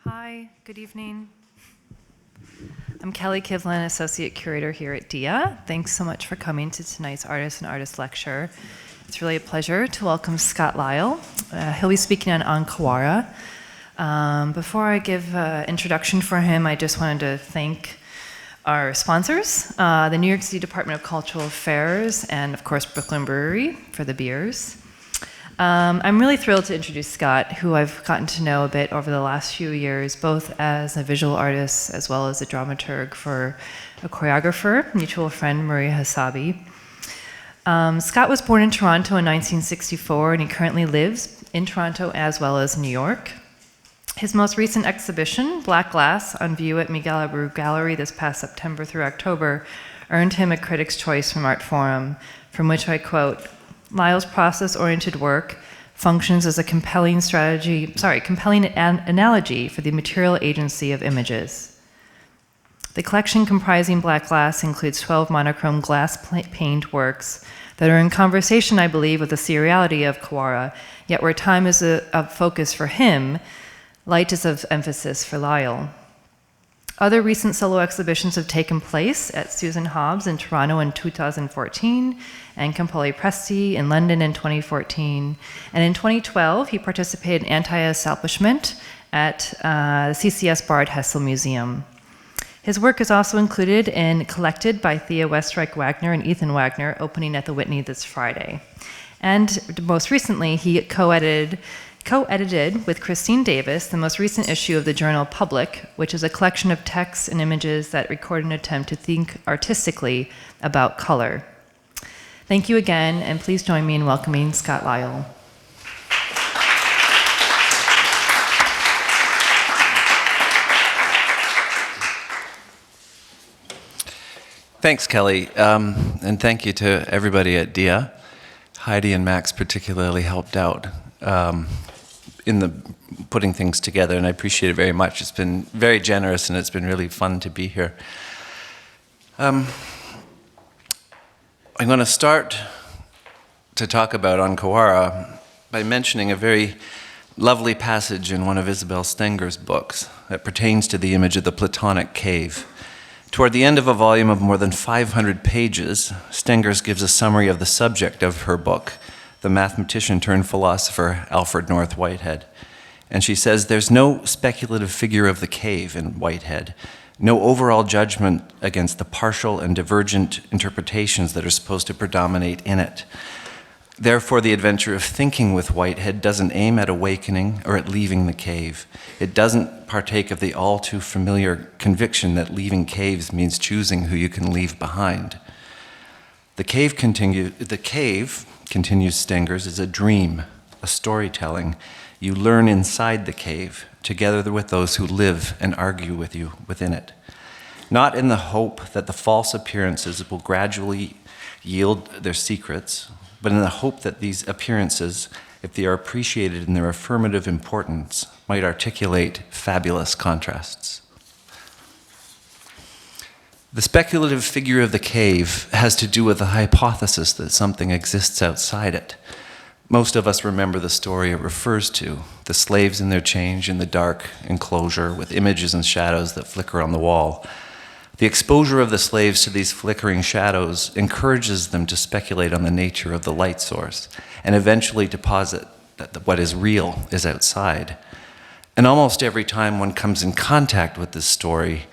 Hi, good evening. I'm Kelly Kivlin, Associate Curator here at DIA. Thanks so much for coming to tonight's Artist and Artist Lecture. It's really a pleasure to welcome Scott Lyall. He'll be speaking on Kawara. Before I give an introduction for him, I just wanted to thank our sponsors, the New York City Department of Cultural Affairs, and of course Brooklyn Brewery for the beers. I'm really thrilled to introduce Scott, who I've gotten to know a bit over the last few years, both as a visual artist as well as a dramaturg for a choreographer, mutual friend Maria Hasabi. Scott was born in Toronto in 1964, and he currently lives in Toronto as well as New York. His most recent exhibition, Black Glass, on view at Miguel Abreu Gallery this past September through October, earned him a Critics' Choice from Art Forum, from which I quote, "Lyall's process-oriented work functions as a compelling analogy for the material agency of images. The collection comprising Black Glass includes 12 monochrome glass-paned works that are in conversation, I believe, with the seriality of Kawara, yet where time is a focus for him, light is of emphasis for Lyall. Other recent solo exhibitions have taken place at Susan Hobbs in Toronto in 2014 and Campoli Presti in London in 2014. And in 2012, he participated in Anti-Establishment at the CCS Bard Hessel Museum. His work is also included in Collected by Thea Westreich Wagner and Ethan Wagner, opening at the Whitney this Friday. And most recently, he co-edited with Christine Davis the most recent issue of the journal Public, which is a collection of texts and images that record an attempt to think artistically about color. Thank you again, and please join me in welcoming Scott Lyall. Thanks, Kelly, and thank you to everybody at DIA. Heidi and Max particularly helped out in the putting things together, and I appreciate it very much. It's been very generous, and it's been really fun to be here. I'm going to start to talk about on Kawara by mentioning a very lovely passage in one of Isabel Stenger's books that pertains to the image of the Platonic cave. Toward the end of a volume of more than 500 pages, Stengers gives a summary of the subject of her book, the mathematician turned philosopher Alfred North Whitehead. And she says, there's no speculative figure of the cave in Whitehead, no overall judgment against the partial and divergent interpretations that are supposed to predominate in it. Therefore, the adventure of thinking with Whitehead doesn't aim at awakening or at leaving the cave. It doesn't partake of the all too familiar conviction that leaving caves means choosing who you can leave behind. The cave, continues Stengers, is a dream, a storytelling. You learn inside the cave, together with those who live and argue with you within it. Not in the hope that the false appearances will gradually yield their secrets, but in the hope that these appearances, if they are appreciated in their affirmative importance, might articulate fabulous contrasts. The speculative figure of the cave has to do with the hypothesis that something exists outside it. Most of us remember the story it refers to, the slaves in their chains in the dark enclosure with images and shadows that flicker on the wall. The exposure of the slaves to these flickering shadows encourages them to speculate on the nature of the light source and eventually to posit that what is real is outside. And almost every time one comes in contact with this story,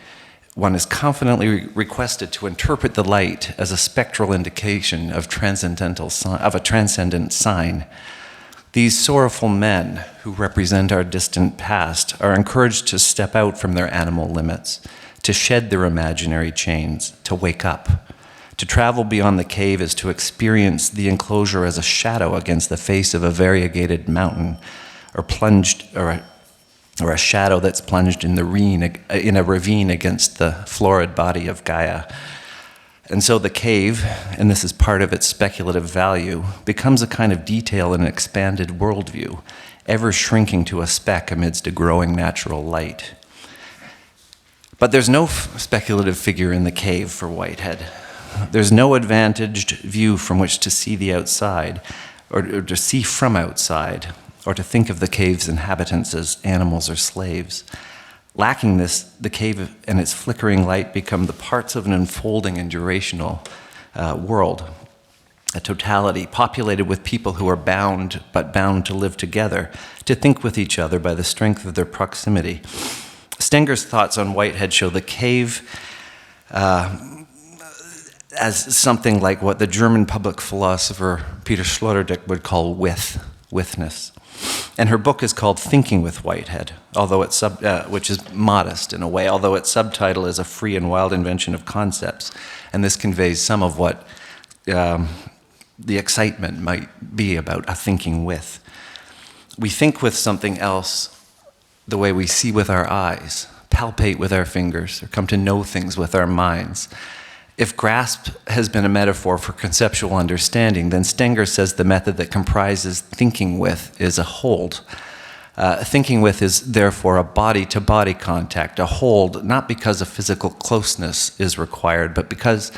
one is confidently requested to interpret the light as a spectral indication of a transcendent sign. These sorrowful men who represent our distant past are encouraged to step out from their animal limits, to shed their imaginary chains, to wake up. To travel beyond the cave is to experience the enclosure as a shadow against the face of a variegated mountain, or a shadow that's plunged in a ravine against the florid body of Gaia. And so the cave, and this is part of its speculative value, becomes a kind of detail in an expanded worldview, ever shrinking to a speck amidst a growing natural light. But there's no speculative figure in the cave for Whitehead. There's no advantaged view from which to see the outside, or to see from outside, or to think of the cave's inhabitants as animals or slaves. Lacking this, the cave and its flickering light become the parts of an unfolding and durational world, a totality populated with people who are bound, but bound to live together, to think with each other by the strength of their proximity. Stenger's thoughts on Whitehead show the cave as something like what the German public philosopher Peter Sloterdijk would call withness. And her book is called Thinking with Whitehead, although it's which is modest in a way, although its subtitle is A Free and Wild Invention of Concepts. And this conveys some of what the excitement might be about a thinking with. We think with something else the way we see with our eyes, palpate with our fingers, or come to know things with our minds. If grasp has been a metaphor for conceptual understanding, then Stenger says the method that comprises thinking with is a hold. Thinking with is therefore a body-to-body contact, a hold, not because a physical closeness is required, but because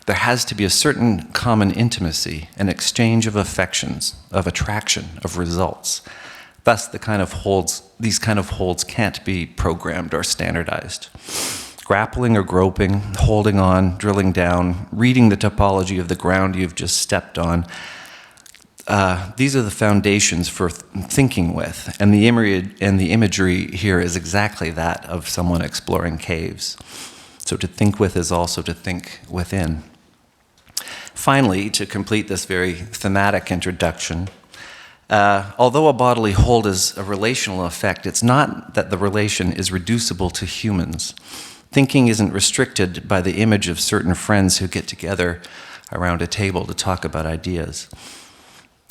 there has to be a certain common intimacy, an exchange of affections, of attraction, of results. Thus, these kind of holds can't be programmed or standardized. Grappling or groping, holding on, drilling down, reading the topology of the ground you've just stepped on. These are the foundations for thinking with, and the imagery here is exactly that of someone exploring caves. So to think with is also to think within. Finally, to complete this very thematic introduction, although a bodily hold is a relational effect, it's not that the relation is reducible to humans. Thinking isn't restricted by the image of certain friends who get together around a table to talk about ideas.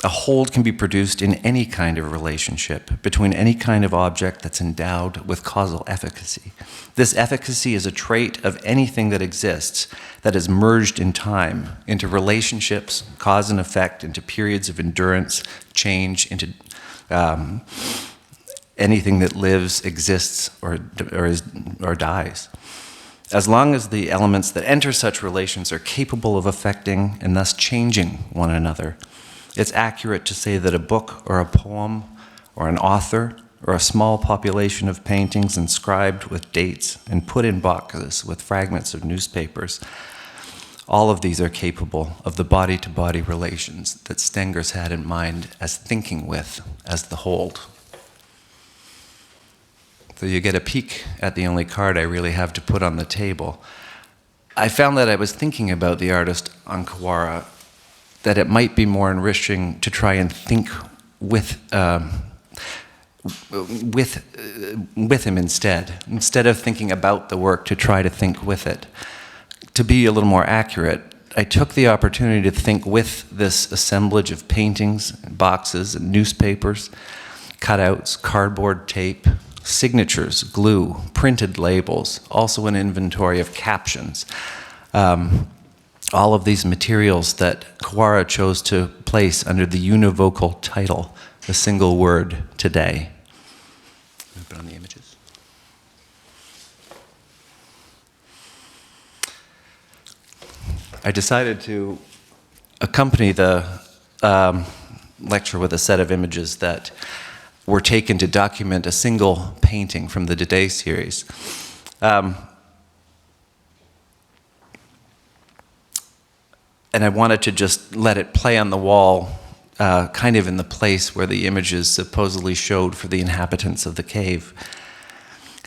A hold can be produced in any kind of relationship, between any kind of object that's endowed with causal efficacy. This efficacy is a trait of anything that exists that is merged in time into relationships, cause and effect, into periods of endurance, change, into anything that lives, exists, or dies. As long as the elements that enter such relations are capable of affecting and thus changing one another, it's accurate to say that a book or a poem or an author or a small population of paintings inscribed with dates and put in boxes with fragments of newspapers, all of these are capable of the body-to-body relations that Stenger's had in mind as thinking with, as the hold. So you get a peek at the only card I really have to put on the table. I found that I was thinking about the artist on Kawara, that it might be more enriching to try and think with him instead of thinking about the work, to try to think with it. To be a little more accurate, I took the opportunity to think with this assemblage of paintings, boxes, and newspapers, cutouts, cardboard tape, signatures, glue, printed labels, also an inventory of captions. All of these materials that Kawara chose to place under the univocal title, a single word, today. Put on the images. I decided to accompany the lecture with a set of images that were taken to document a single painting from the Today series. And I wanted to just let it play on the wall, kind of in the place where the images supposedly showed for the inhabitants of the cave.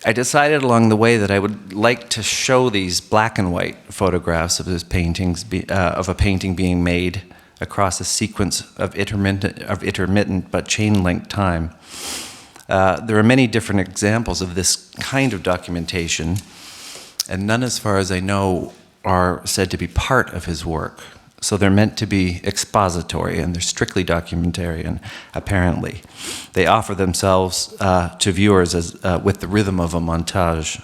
I decided along the way that I would like to show these black and white photographs of his paintings, of a painting being made across a sequence of intermittent but chain-linked time. There are many different examples of this kind of documentation, and none, as far as I know, are said to be part of his work. So they're meant to be expository, and they're strictly documentarian, apparently. They offer themselves to viewers as with the rhythm of a montage.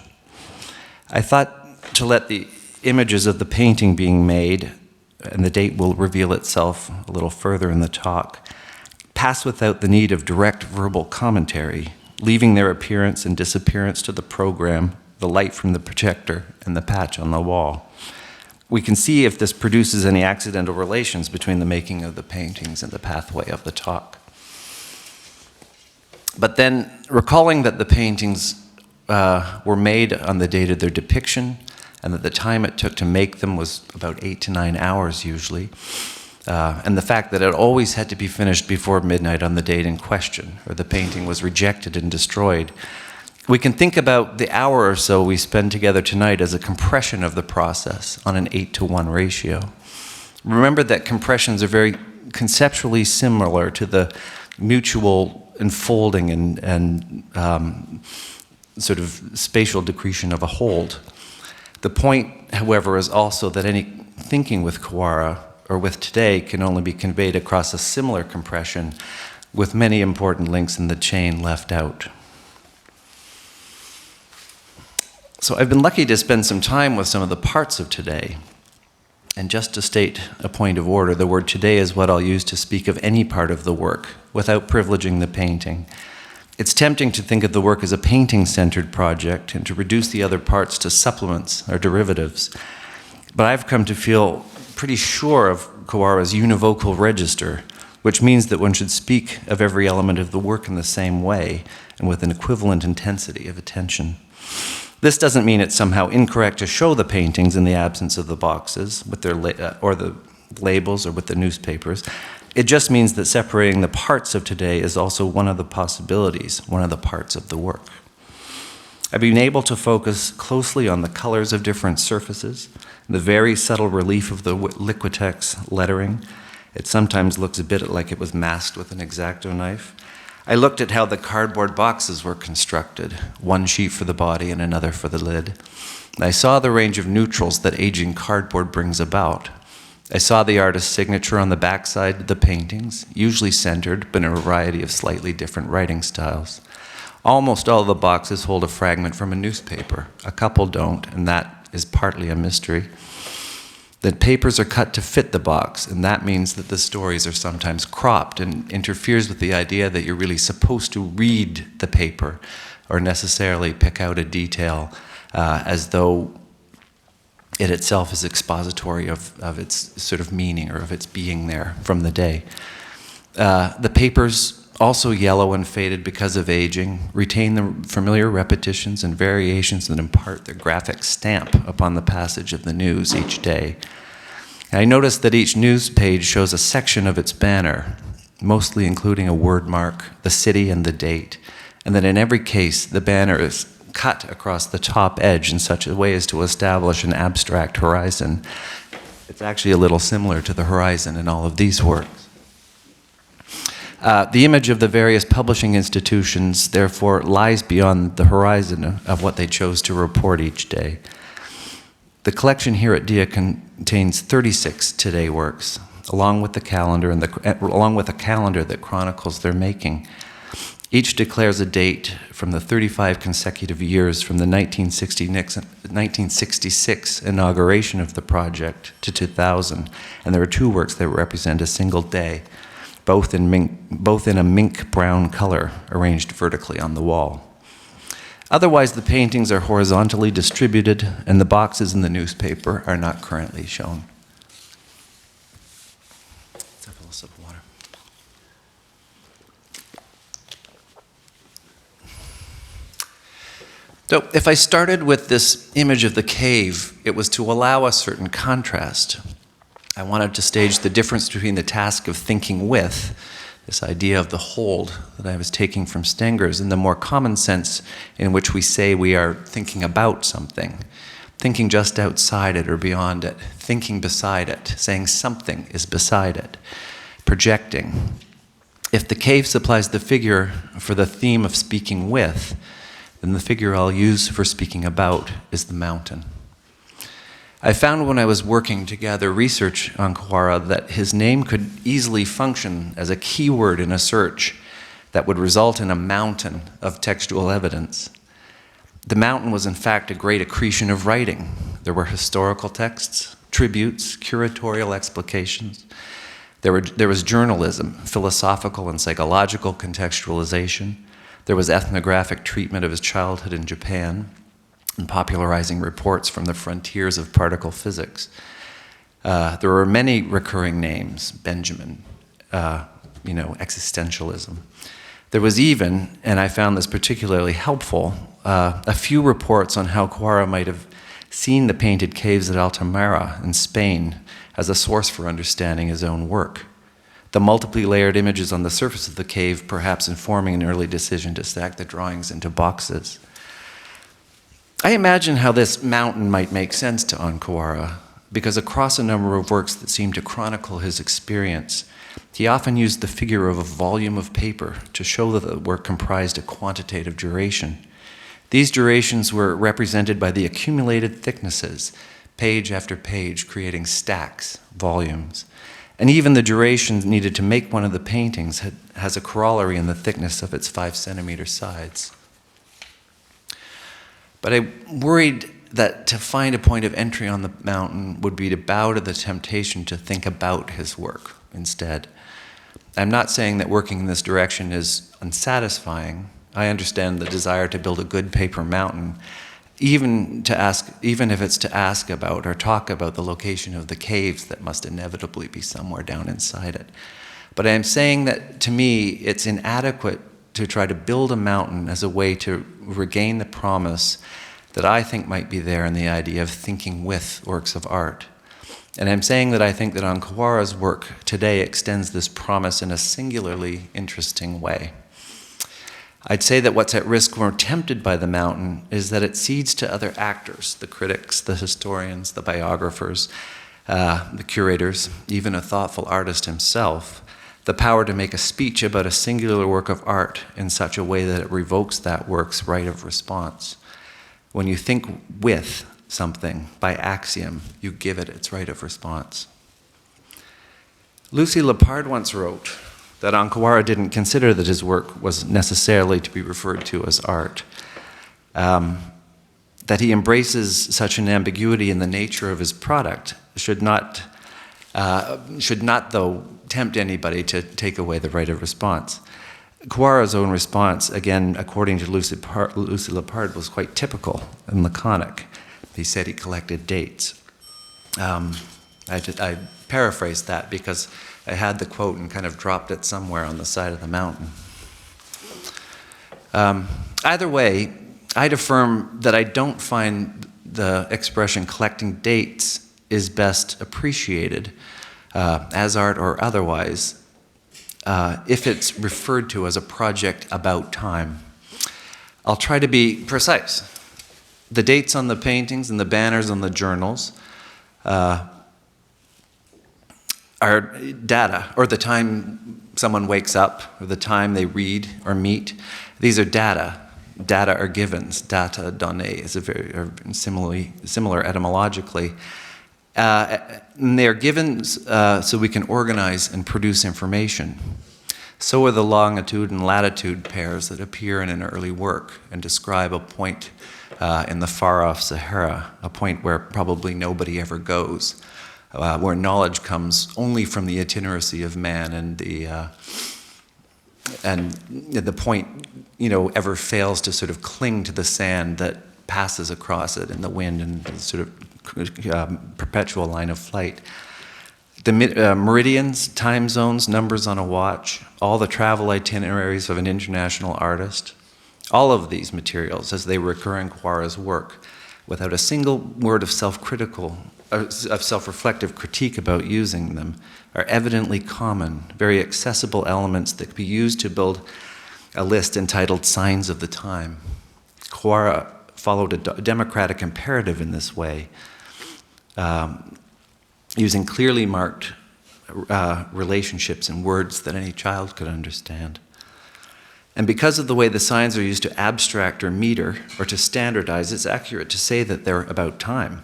I thought to let the images of the painting being made, and the date will reveal itself a little further in the talk, pass without the need of direct verbal commentary, leaving their appearance and disappearance to the program, the light from the projector, and the patch on the wall. We can see if this produces any accidental relations between the making of the paintings and the pathway of the talk. But then, recalling that the paintings were made on the date of their depiction, and that the time it took to make them was about 8 to 9 hours usually. And the fact that it always had to be finished before midnight on the date in question, or the painting was rejected and destroyed. We can think about the hour or so we spend together tonight as a compression of the process on an 8-to-1 ratio. Remember that compressions are very conceptually similar to the mutual enfolding and sort of spatial decretion of a hold. The point, however, is also that any thinking with Kawara or with today can only be conveyed across a similar compression with many important links in the chain left out. So I've been lucky to spend some time with some of the parts of today. And just to state a point of order, the word today is what I'll use to speak of any part of the work without privileging the painting. It's tempting to think of the work as a painting-centered project and to reduce the other parts to supplements or derivatives. But I've come to feel pretty sure of Kawara's univocal register, which means that one should speak of every element of the work in the same way and with an equivalent intensity of attention. This doesn't mean it's somehow incorrect to show the paintings in the absence of the boxes with their or the labels or with the newspapers. It just means that separating the parts of today is also one of the possibilities, one of the parts of the work. I've been able to focus closely on the colors of different surfaces, the very subtle relief of the Liquitex lettering. It sometimes looks a bit like it was masked with an X-Acto knife. I looked at how the cardboard boxes were constructed, one sheet for the body and another for the lid. I saw the range of neutrals that aging cardboard brings about. I saw the artist's signature on the backside of the paintings, usually centered, but in a variety of slightly different writing styles. Almost all of the boxes hold a fragment from a newspaper. A couple don't, and that is partly a mystery. The papers are cut to fit the box, and that means that the stories are sometimes cropped and interferes with the idea that you're really supposed to read the paper or necessarily pick out a detail as though it itself is expository of its sort of meaning or of its being there from the day. The papers, also yellow and faded because of aging, retain the familiar repetitions and variations that impart their graphic stamp upon the passage of the news each day. I noticed that each news page shows a section of its banner, mostly including a word mark, the city, and the date, and that in every case the banner is cut across the top edge in such a way as to establish an abstract horizon. It's actually a little similar to the horizon in all of these works. The image of the various publishing institutions, therefore, lies beyond the horizon of what they chose to report each day. The collection here at DIA contains 36 Today works, along with a calendar that chronicles their making. Each declares a date from the 35 consecutive years from the 1966 inauguration of the project to 2000, and there are 2 works that represent a single day, both in a mink brown color, arranged vertically on the wall. Otherwise, the paintings are horizontally distributed, and the boxes in the newspaper are not currently shown. Let's have a little sip of water. So, if I started with this image of the cave, it was to allow a certain contrast. I wanted to stage the difference between the task of thinking with, this idea of the hold that I was taking from Stenger's, and the more common sense in which we say we are thinking about something, thinking just outside it or beyond it, thinking beside it, saying something is beside it, projecting. If the cave supplies the figure for the theme of speaking with, then the figure I'll use for speaking about is the mountain. I found when I was working to gather research on Kawara that his name could easily function as a keyword in a search that would result in a mountain of textual evidence. The mountain was in fact a great accretion of writing. There were historical texts, tributes, curatorial explications. There was journalism, philosophical and psychological contextualization. There was ethnographic treatment of his childhood in Japan, and popularizing reports from the frontiers of particle physics. There were many recurring names, Benjamin, existentialism. There was even, and I found this particularly helpful, a few reports on how Kawara might have seen the painted caves at Altamira in Spain as a source for understanding his own work. The multiply layered images on the surface of the cave perhaps informing an early decision to stack the drawings into boxes. I imagine how this mountain might make sense to Kawara, because across a number of works that seem to chronicle his experience, he often used the figure of a volume of paper to show that the work comprised a quantitative duration. These durations were represented by the accumulated thicknesses, page after page, creating stacks, volumes. And even the duration needed to make one of the paintings has a corollary in the thickness of its 5-centimeter sides. But I worried that to find a point of entry on the mountain would be to bow to the temptation to think about his work instead. I'm not saying that working in this direction is unsatisfying. I understand the desire to build a good paper mountain, even if it's to ask about or talk about the location of the caves that must inevitably be somewhere down inside it. But I'm saying that, to me, it's inadequate to try to build a mountain as a way to regain the promise that I think might be there in the idea of thinking with works of art. And I'm saying that I think that Kawara's work today extends this promise in a singularly interesting way. I'd say that what's at risk when we're tempted by the mountain is that it cedes to other actors, the critics, the historians, the biographers, the curators, even a thoughtful artist himself, the power to make a speech about a singular work of art in such a way that it revokes that work's right of response. When you think with something, by axiom, you give it its right of response. Lucy Lepard once wrote that Kawara didn't consider that his work was necessarily to be referred to as art, that he embraces such an ambiguity in the nature of his product should not though tempt anybody to take away the right of response. Kawara's own response, again, according to Lucy Lepard, was quite typical and laconic. He said he collected dates. I paraphrased that because I had the quote and kind of dropped it somewhere on the side of the mountain. Either way, I'd affirm that I don't find the expression collecting dates is best appreciated as art or otherwise if it's referred to as a project about time. I'll try to be precise. The dates on the paintings and the banners on the journals are data, or the time someone wakes up, or the time they read or meet. These are data. Data are givens. Data, données, is similar etymologically. And they are givens so we can organize and produce information. So are the longitude and latitude pairs that appear in an early work and describe a point in the far-off Sahara, a point where probably nobody ever goes, where knowledge comes only from the itineracy of man, and the point, ever fails to sort of cling to the sand that passes across it in the wind and sort of perpetual line of flight. The meridians, time zones, numbers on a watch, all the travel itineraries of an international artist, all of these materials, as they recur in Kawara's work, without a single word of self-reflective critique about using them, are evidently common, very accessible elements that could be used to build a list entitled Signs of the Time. Kawara followed a democratic imperative in this way, using clearly marked relationships and words that any child could understand. And because of the way the signs are used to abstract or meter or to standardize, it's accurate to say that they're about time,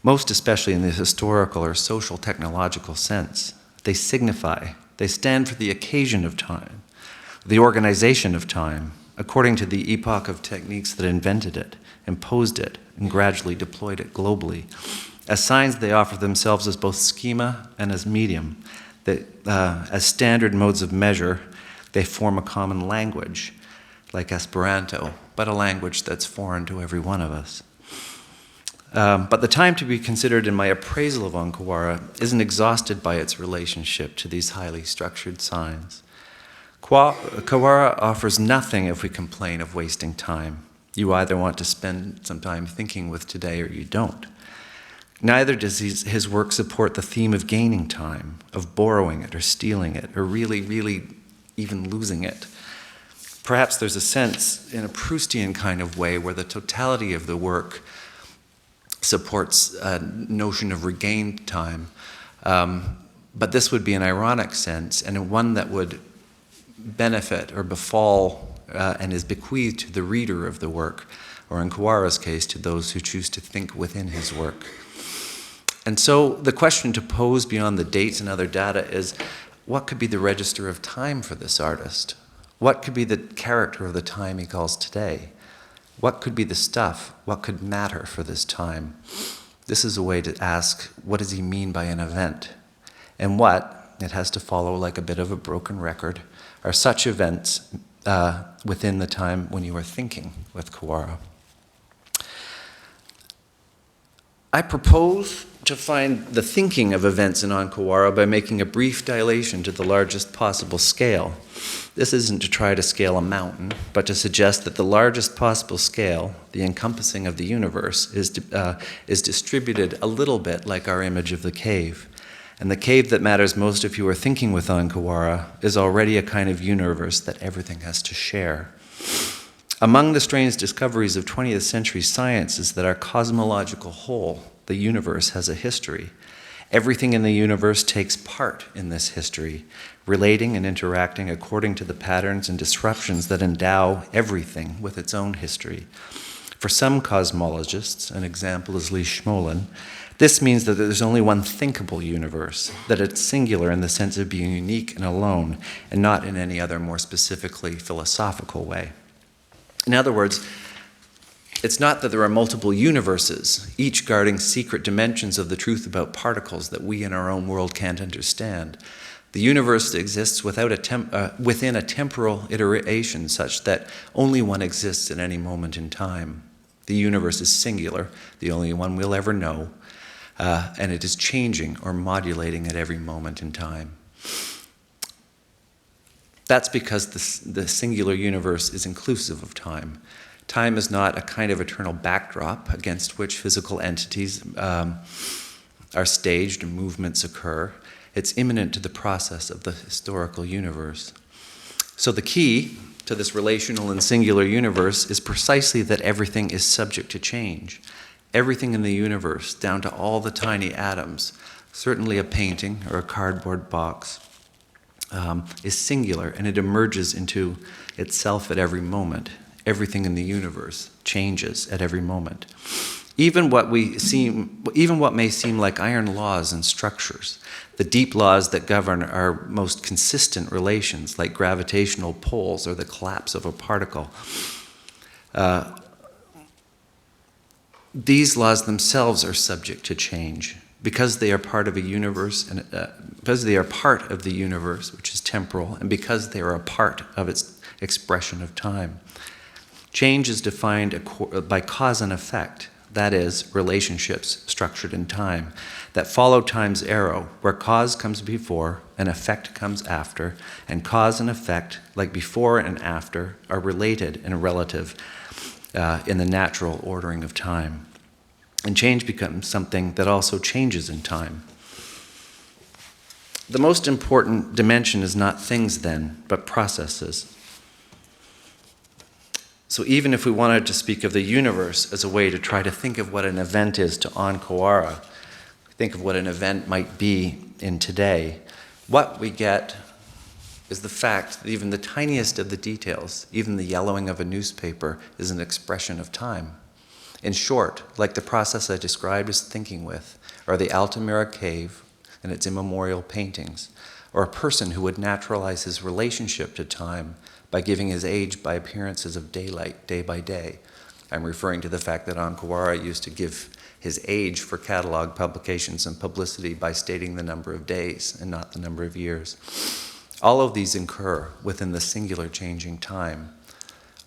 most especially in the historical or social technological sense. They signify, they stand for the occasion of time, the organization of time, according to the epoch of techniques that invented it, imposed it, and gradually deployed it globally. As signs, they offer themselves as both schema and as medium. As standard modes of measure, they form a common language, like Esperanto, but a language that's foreign to every one of us. But the time to be considered in my appraisal of Kawara isn't exhausted by its relationship to these highly structured signs. Kawara offers nothing if we complain of wasting time. You either want to spend some time thinking with today or you don't. Neither does his work support the theme of gaining time, of borrowing it or stealing it, or really, really even losing it. Perhaps there's a sense, in a Proustian kind of way, where the totality of the work supports a notion of regained time. But this would be an ironic sense, and one that would benefit or befall and is bequeathed to the reader of the work, or in Kawara's case, to those who choose to think within his work. And so the question to pose beyond the dates and other data is, what could be the register of time for this artist? What could be the character of the time he calls today? What could be the stuff? What could matter for this time? This is a way to ask, what does he mean by an event? And what, it has to follow like a bit of a broken record, are such events within the time when you are thinking with Kawara? I propose to find the thinking of events in On Kawara by making a brief dilation to the largest possible scale. This isn't to try to scale a mountain, but to suggest that the largest possible scale, the encompassing of the universe, is distributed a little bit like our image of the cave. And the cave that matters most if you are thinking with On Kawara is already a kind of universe that everything has to share. Among the strange discoveries of 20th century science is that our cosmological whole, the universe, has a history. Everything in the universe takes part in this history, relating and interacting according to the patterns and disruptions that endow everything with its own history. For some cosmologists, an example is Lyall, this means that there's only one thinkable universe, that it's singular in the sense of being unique and alone, and not in any other more specifically philosophical way. In other words, it's not that there are multiple universes, each guarding secret dimensions of the truth about particles that we in our own world can't understand. The universe exists within a temporal iteration such that only one exists at any moment in time. The universe is singular, the only one we'll ever know, and it is changing or modulating at every moment in time. That's because the singular universe is inclusive of time. Time is not a kind of eternal backdrop against which physical entities are staged and movements occur. It's immanent to the process of the historical universe. So the key to this relational and singular universe is precisely that everything is subject to change. Everything in the universe, down to all the tiny atoms, certainly a painting or a cardboard box, is singular, and it emerges into itself at every moment. Everything in the universe changes at every moment. Even what may seem like iron laws and structures, the deep laws that govern our most consistent relations, like gravitational poles or the collapse of a particle, these laws themselves are subject to change because they are part of a universe, and because they are part of the universe, which is temporal, and because they are a part of its expression of time. Change is defined by cause and effect, that is, relationships structured in time, that follow time's arrow, where cause comes before and effect comes after, and cause and effect, like before and after, are related and relative in the natural ordering of time. And change becomes something that also changes in time. The most important dimension is not things then, but processes. So even if we wanted to speak of the universe as a way to try to think of what an event is to On Kawara, think of what an event might be in today, what we get is the fact that even the tiniest of the details, even the yellowing of a newspaper, is an expression of time. In short, like the process I described as thinking with, or the Altamira cave and its immemorial paintings, or a person who would naturalize his relationship to time by giving his age by appearances of daylight day by day. I'm referring to the fact that On Kawara used to give his age for catalog publications and publicity by stating the number of days and not the number of years. All of these incur within the singular changing time.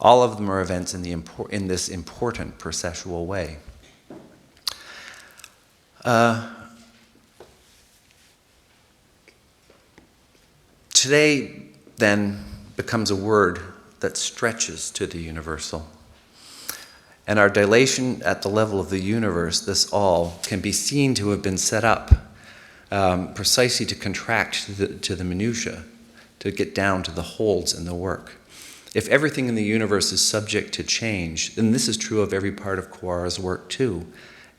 All of them are events in this important processual way. Today, then, becomes a word that stretches to the universal. And our dilation at the level of the universe, this all, can be seen to have been set up precisely to contract to the minutiae, to get down to the holds in the work. If everything in the universe is subject to change, then this is true of every part of Kawara's work too.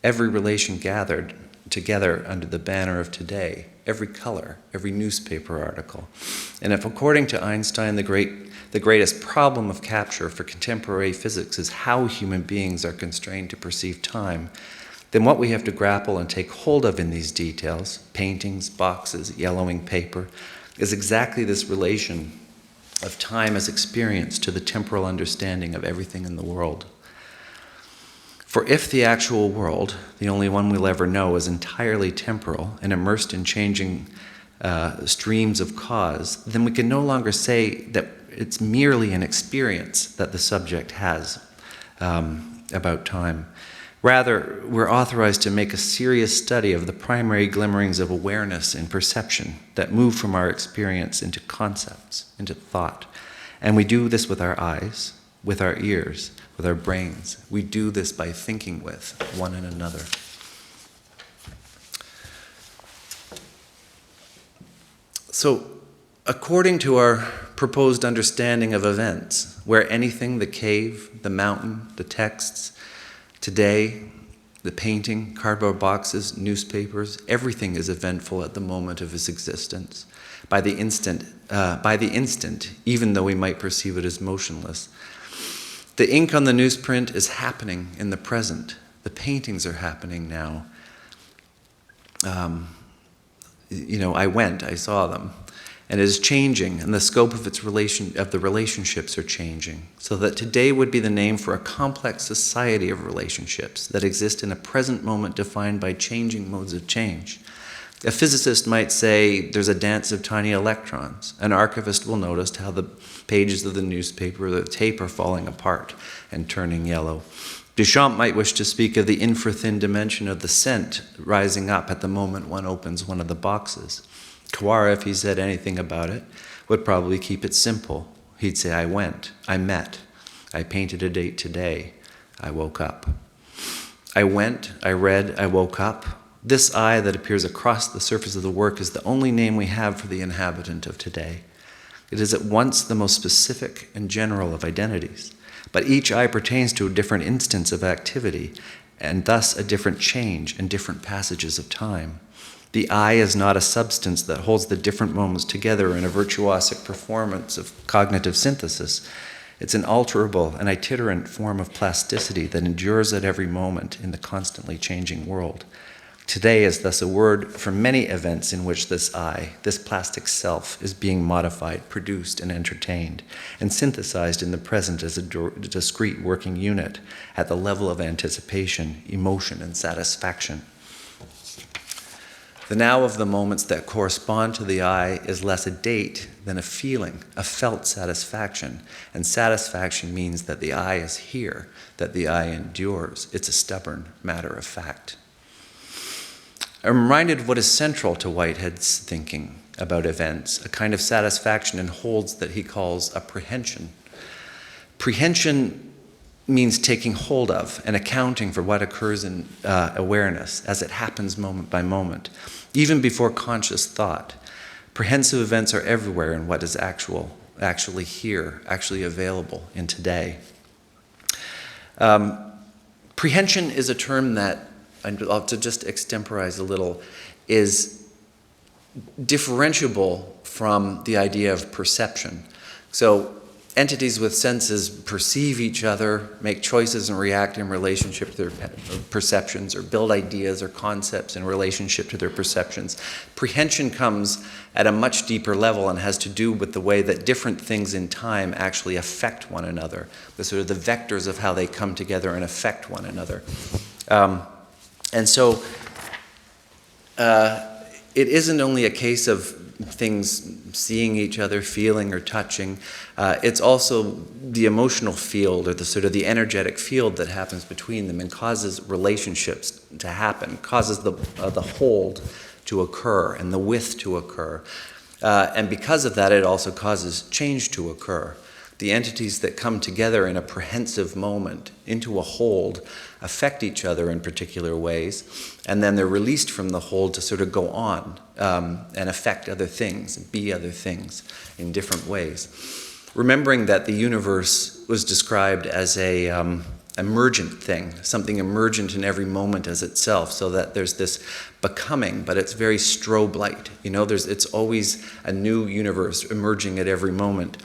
Every relation gathered together under the banner of today, every color, every newspaper article. And if, according to Einstein, the greatest problem of capture for contemporary physics is how human beings are constrained to perceive time, then what we have to grapple and take hold of in these details, paintings, boxes, yellowing paper, is exactly this relation of time as experience to the temporal understanding of everything in the world. For if the actual world, the only one we'll ever know, is entirely temporal and immersed in changing streams of cause, then we can no longer say that it's merely an experience that the subject has about time. Rather, we're authorized to make a serious study of the primary glimmerings of awareness and perception that move from our experience into concepts, into thought. And we do this with our eyes, with our ears, with our brains. We do this by thinking with one and another. So, according to our proposed understanding of events, where anything, the cave, the mountain, the texts, today, the painting, cardboard boxes, newspapers, everything is eventful at the moment of its existence. By the instant, even though we might perceive it as motionless. The ink on the newsprint is happening in the present. The paintings are happening now. I saw them. And it is changing, and the scope of the relationships are changing, so that today would be the name for a complex society of relationships that exist in a present moment defined by changing modes of change. A physicist might say there's a dance of tiny electrons. An archivist will notice how the pages of the newspaper or the tape are falling apart and turning yellow. Duchamp might wish to speak of the infra-thin dimension of the scent rising up at the moment one opens one of the boxes. Kawara, if he said anything about it, would probably keep it simple. He'd say, I went, I met, I painted a date today, I woke up. I went, I read, I woke up. This I that appears across the surface of the work is the only name we have for the inhabitant of today. It is at once the most specific and general of identities, but each I pertains to a different instance of activity, and thus a different change and different passages of time. The I is not a substance that holds the different moments together in a virtuosic performance of cognitive synthesis. It's an alterable and itinerant form of plasticity that endures at every moment in the constantly changing world. Today is thus a word for many events in which this I, this plastic self, is being modified, produced, and entertained, and synthesized in the present as a discrete working unit at the level of anticipation, emotion, and satisfaction. The now of the moments that correspond to the I is less a date than a feeling, a felt satisfaction. And satisfaction means that the I is here, that the I endures. It's a stubborn matter of fact. I'm reminded of what is central to Whitehead's thinking about events, a kind of satisfaction in holds that he calls apprehension. Prehension means taking hold of and accounting for what occurs in awareness as it happens moment by moment, even before conscious thought. Prehensive events are everywhere in what is actually here, actually available in today. Prehension is a term that, I'll to just extemporize a little, is differentiable from the idea of perception. So entities with senses perceive each other, make choices and react in relationship to their perceptions, or build ideas or concepts in relationship to their perceptions. Prehension comes at a much deeper level and has to do with the way that different things in time actually affect one another, the sort of the vectors of how they come together and affect one another. And so it isn't only a case of things seeing each other, feeling or touching. It's also the emotional field, or the sort of the energetic field that happens between them and causes relationships to happen, causes the hold to occur and the width to occur. And because of that, it also causes change to occur. the entities that come together in a prehensive moment into a hold affect each other in particular ways, and then they're released from the hold to sort of go on and affect other things, be other things in different ways. Remembering that the universe was described as a emergent thing, something emergent in every moment as itself, so that there's this becoming, but it's very strobe light. It's always a new universe emerging at every moment.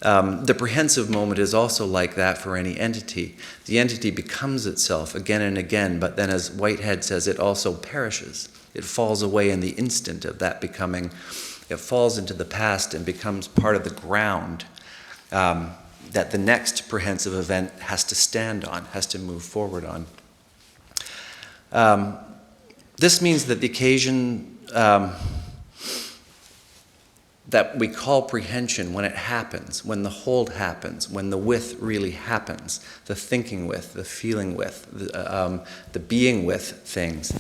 The prehensive moment is also like that for any entity. The entity becomes itself again and again, but then, as Whitehead says, it also perishes. It falls away in the instant of that becoming. It falls into the past and becomes part of the ground that the next prehensive event has to stand on, has to move forward on. This means that the occasion that we call prehension, when it happens, when the hold happens, when the with really happens, the thinking with, the feeling with, the being with things,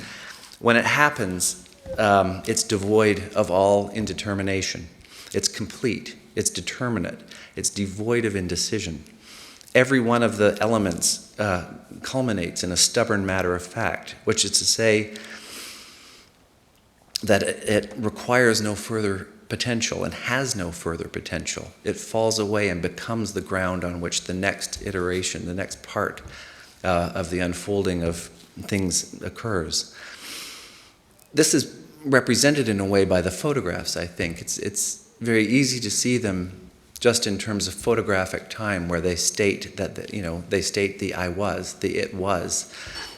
when it happens, it's devoid of all indetermination. It's complete, it's determinate, it's devoid of indecision. Every one of the elements culminates in a stubborn matter of fact, which is to say that it requires no further potential and has no further potential. It falls away and becomes the ground on which the next iteration, the next part of the unfolding of things occurs. This is represented in a way by the photographs, I think. It's very easy to see them just in terms of photographic time, where they state that, they state the I was, the it was,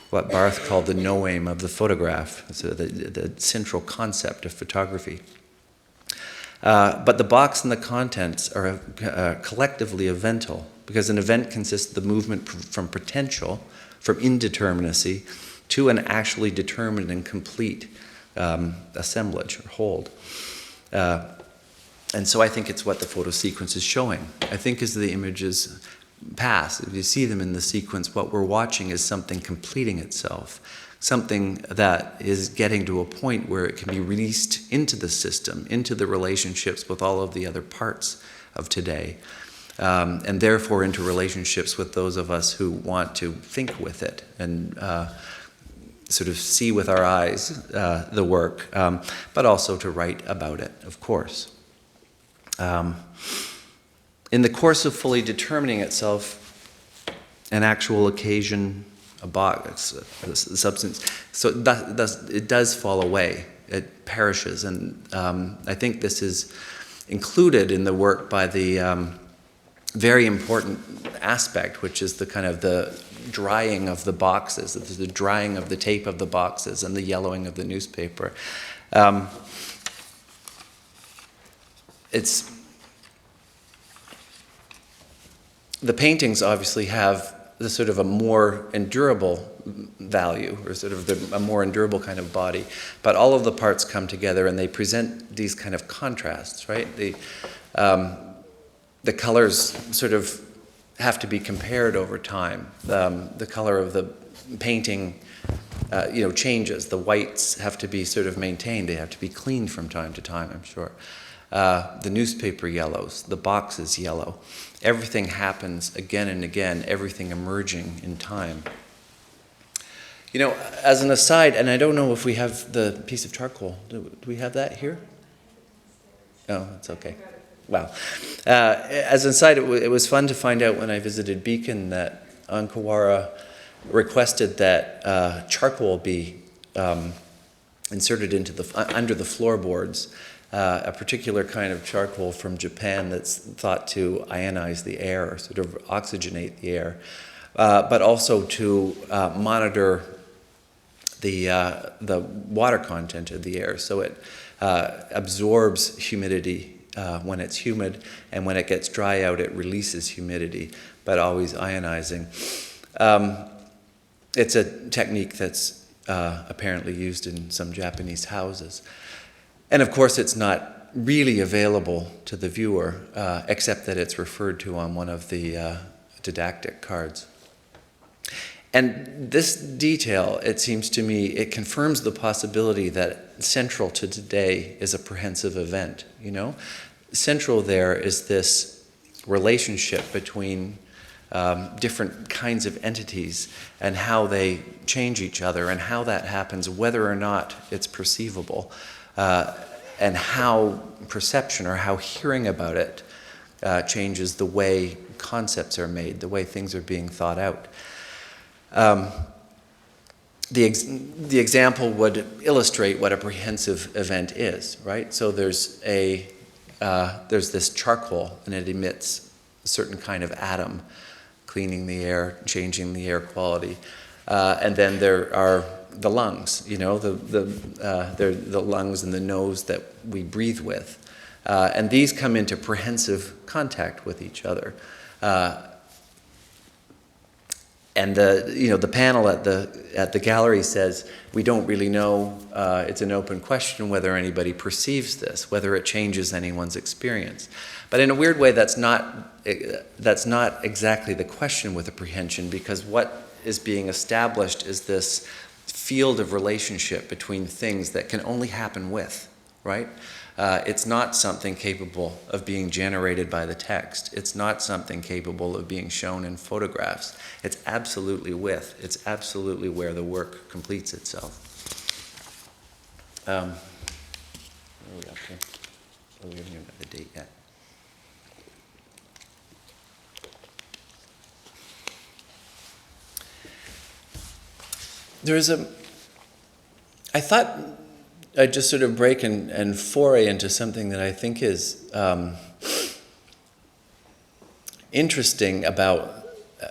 what Barth called the noeme of the photograph, so the central concept of photography. But the box and the contents are collectively evental, because an event consists of the movement from potential, from indeterminacy, to an actually determined and complete assemblage or hold. And so I think it's what the photo sequence is showing. I think as the images pass, if you see them in the sequence, what we're watching is something completing itself, something that is getting to a point where it can be released into the system, into the relationships with all of the other parts of today, and therefore into relationships with those of us who want to think with it and sort of see with our eyes the work, but also to write about it, of course. In the course of fully determining itself, an actual occasion, a box, a substance, so it does fall away. It perishes, and I think this is included in the work by the very important aspect, which is the kind of the drying of the boxes, the drying of the tape of the boxes and the yellowing of the newspaper. The paintings obviously have the sort of a more endurable value, or sort of a more endurable kind of body, but all of the parts come together and they present these kind of contrasts, right? The colors sort of have to be compared over time. The color of the painting changes. The whites have to be sort of maintained. They have to be cleaned from time to time, I'm sure. The newspaper yellows, the boxes yellow. Everything happens again and again, everything emerging in time. As an aside, and I don't know if we have the piece of charcoal. Do we have that here? Oh, that's okay. Wow. As an aside, it was fun to find out when I visited Beacon that Kawara requested that charcoal be inserted into under the floorboards. A particular kind of charcoal from Japan that's thought to ionize the air, or sort of oxygenate the air, but also to monitor the water content of the air. So it absorbs humidity when it's humid, and when it gets dry out, it releases humidity, but always ionizing. It's a technique that's apparently used in some Japanese houses. And of course, it's not really available to the viewer, except that it's referred to on one of the didactic cards. And this detail, it seems to me, it confirms the possibility that central to today is a prehensive event, Central there is this relationship between different kinds of entities and how they change each other and how that happens, whether or not it's perceivable, and how perception or how hearing about it changes the way concepts are made, the way things are being thought out. The example would illustrate what a prehensive event is, right? So there's this charcoal, and it emits a certain kind of atom, cleaning the air, changing the air quality. And then there are the lungs, the lungs and the nose that we breathe with. And these come into prehensive contact with each other. And the panel at the gallery says, we don't really know, it's an open question whether anybody perceives this, whether it changes anyone's experience. But in a weird way, that's not exactly the question with apprehension, because what is being established is this field of relationship between things that can only happen with, right? It's not something capable of being generated by the text. It's not something capable of being shown in photographs. It's absolutely with. It's absolutely where the work completes itself. Where are we up to? Oh, we haven't even got the date yet. I thought I'd just sort of break and foray into something that I think is interesting about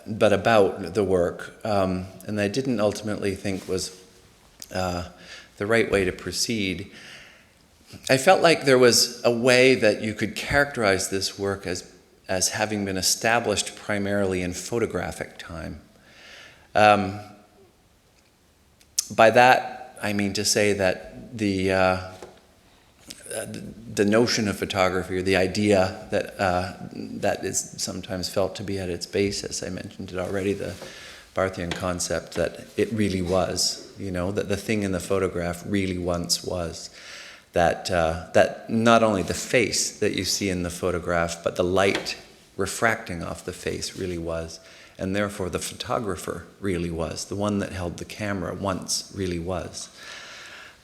the work, and I didn't ultimately think was the right way to proceed. I felt like there was a way that you could characterize this work as having been established primarily in photographic time. By that, I mean to say that the notion of photography, or the idea that is sometimes felt to be at its basis, I mentioned it already, the Barthian concept that it really was, that the thing in the photograph really once was, that not only the face that you see in the photograph, but the light refracting off the face really was. And therefore the photographer really was. The one that held the camera once really was.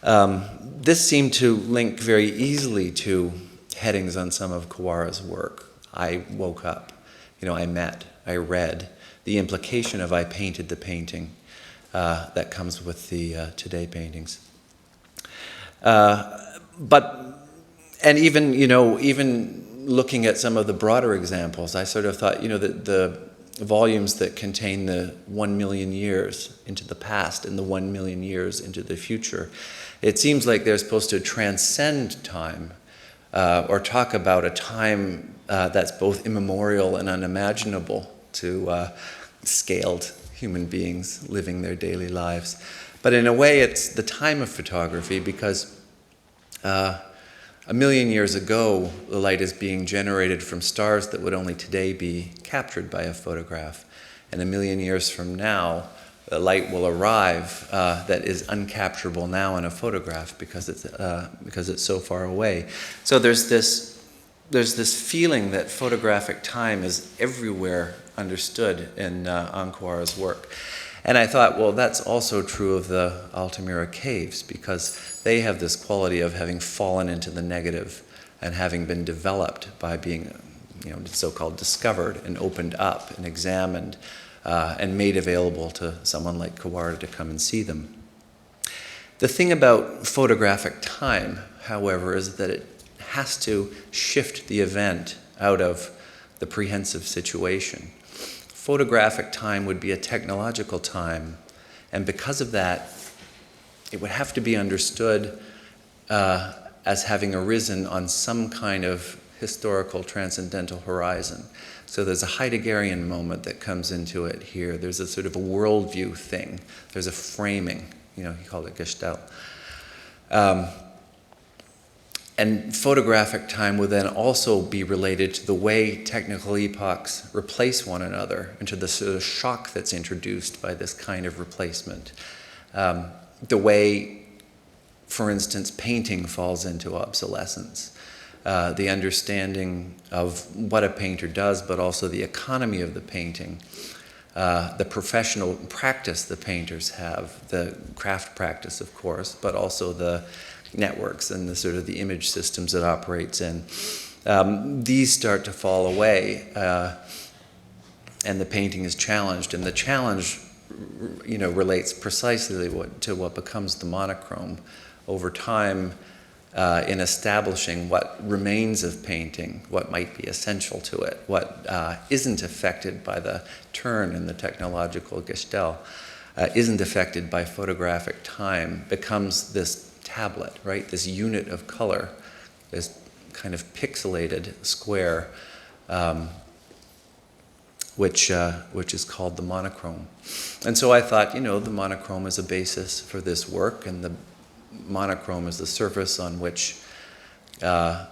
This seemed to link very easily to headings on some of Kawara's work. I woke up, I met, I read. The implication of I painted the painting that comes with the Today paintings. Even looking at some of the broader examples, I sort of thought, that the volumes that contain the 1 million years into the past and the 1 million years into the future, it seems like they're supposed to transcend time, or talk about a time that's both immemorial and unimaginable to scaled human beings living their daily lives. But in a way, it's the time of photography, because 1 million years ago, the light is being generated from stars that would only today be captured by a photograph. And 1 million years from now, the light will arrive that is uncapturable now in a photograph because it's so far away. So there's this feeling that photographic time is everywhere understood in Kawara's work. And I thought, well, that's also true of the Altamira caves, because they have this quality of having fallen into the negative and having been developed by being, so-called discovered and opened up and examined and made available to someone like Kawara to come and see them. The thing about photographic time, however, is that it has to shift the event out of the prehensive situation. Photographic time would be a technological time, and because of that, it would have to be understood as having arisen on some kind of historical transcendental horizon. So there's a Heideggerian moment that comes into it here. There's a sort of a worldview thing. There's a framing, he called it Gestalt. And photographic time would then also be related to the way technical epochs replace one another, and to the sort of shock that's introduced by this kind of replacement. The way, for instance, painting falls into obsolescence. the understanding of what a painter does, but also the economy of the painting, the professional practice the painters have, the craft practice, of course, but also the networks and the sort of the image systems it operates in. These start to fall away, and the painting is challenged. And the challenge, relates precisely to what becomes the monochrome over time, in establishing what remains of painting, what might be essential to it, what isn't affected by the turn in the technological gestalt, isn't affected by photographic time, becomes this tablet, right? This unit of color, this kind of pixelated square, which is called the monochrome. And so I thought, the monochrome is a basis for this work, and the monochrome is the surface on which the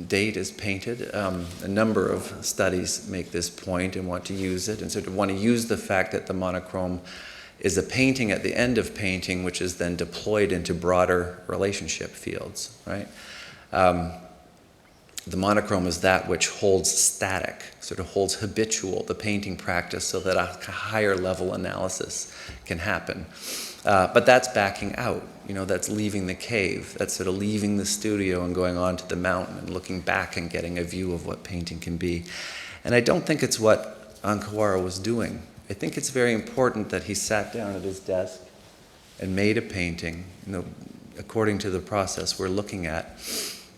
date is painted. A number of studies make this point and want to use it, and sort of want to use the fact that the monochrome is a painting at the end of painting, which is then deployed into broader relationship fields, right? The monochrome is that which holds static, sort of holds habitual the painting practice so that a higher level analysis can happen. But that's backing out, that's leaving the cave, that's sort of leaving the studio and going on to the mountain and looking back and getting a view of what painting can be. And I don't think it's what Kawara was doing. I think it's very important that he sat down at his desk and made a painting, according to the process we're looking at,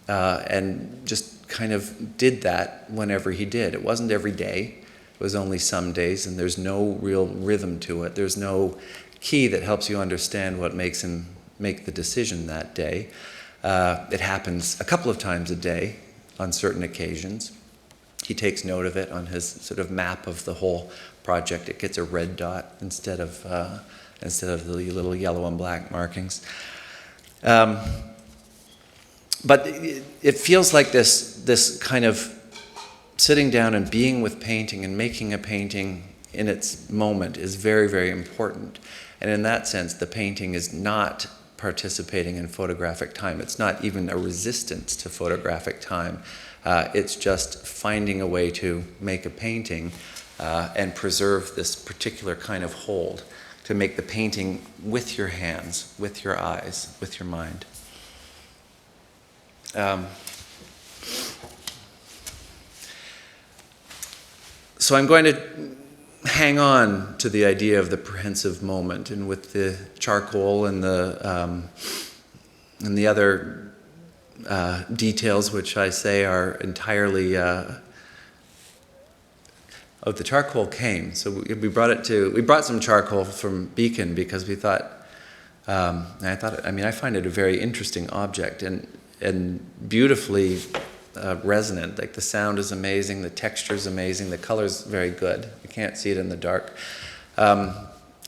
and just kind of did that whenever he did. It wasn't every day. It was only some days, and there's no real rhythm to it. There's no key that helps you understand what makes him make the decision that day. It happens a couple of times a day on certain occasions. He takes note of it on his sort of map of the whole project. It gets a red dot instead of the little yellow and black markings. But it feels like this kind of sitting down and being with painting and making a painting in its moment is very, very important. And in that sense, the painting is not participating in photographic time. It's not even a resistance to photographic time. It's just finding a way to make a painting and preserve this particular kind of hold, to make the painting with your hands, with your eyes, with your mind. So I'm going to hang on to the idea of the prehensive moment, and with the charcoal and the other details, which I say are entirely. The charcoal came. So we brought some charcoal from Beacon because we thought. I find it a very interesting object and beautifully resonant. Like the sound is amazing, the texture is amazing, the color is very good. You can't see it in the dark.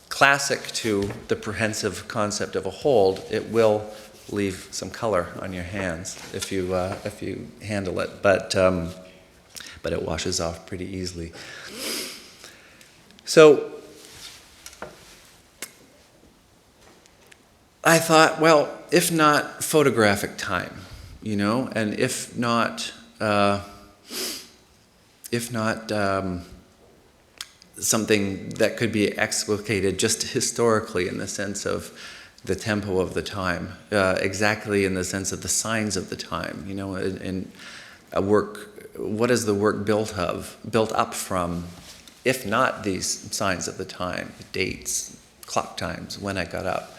Classic to the prehensive concept of a hold, it will leave some color on your hands if you handle it, but it washes off pretty easily. So I thought, well, if not photographic time, and if not something that could be explicated just historically in the sense of the tempo of the time, exactly in the sense of the signs of the time, in a work, what is the work built up from, if not these signs of the time, dates, clock times, when I got up.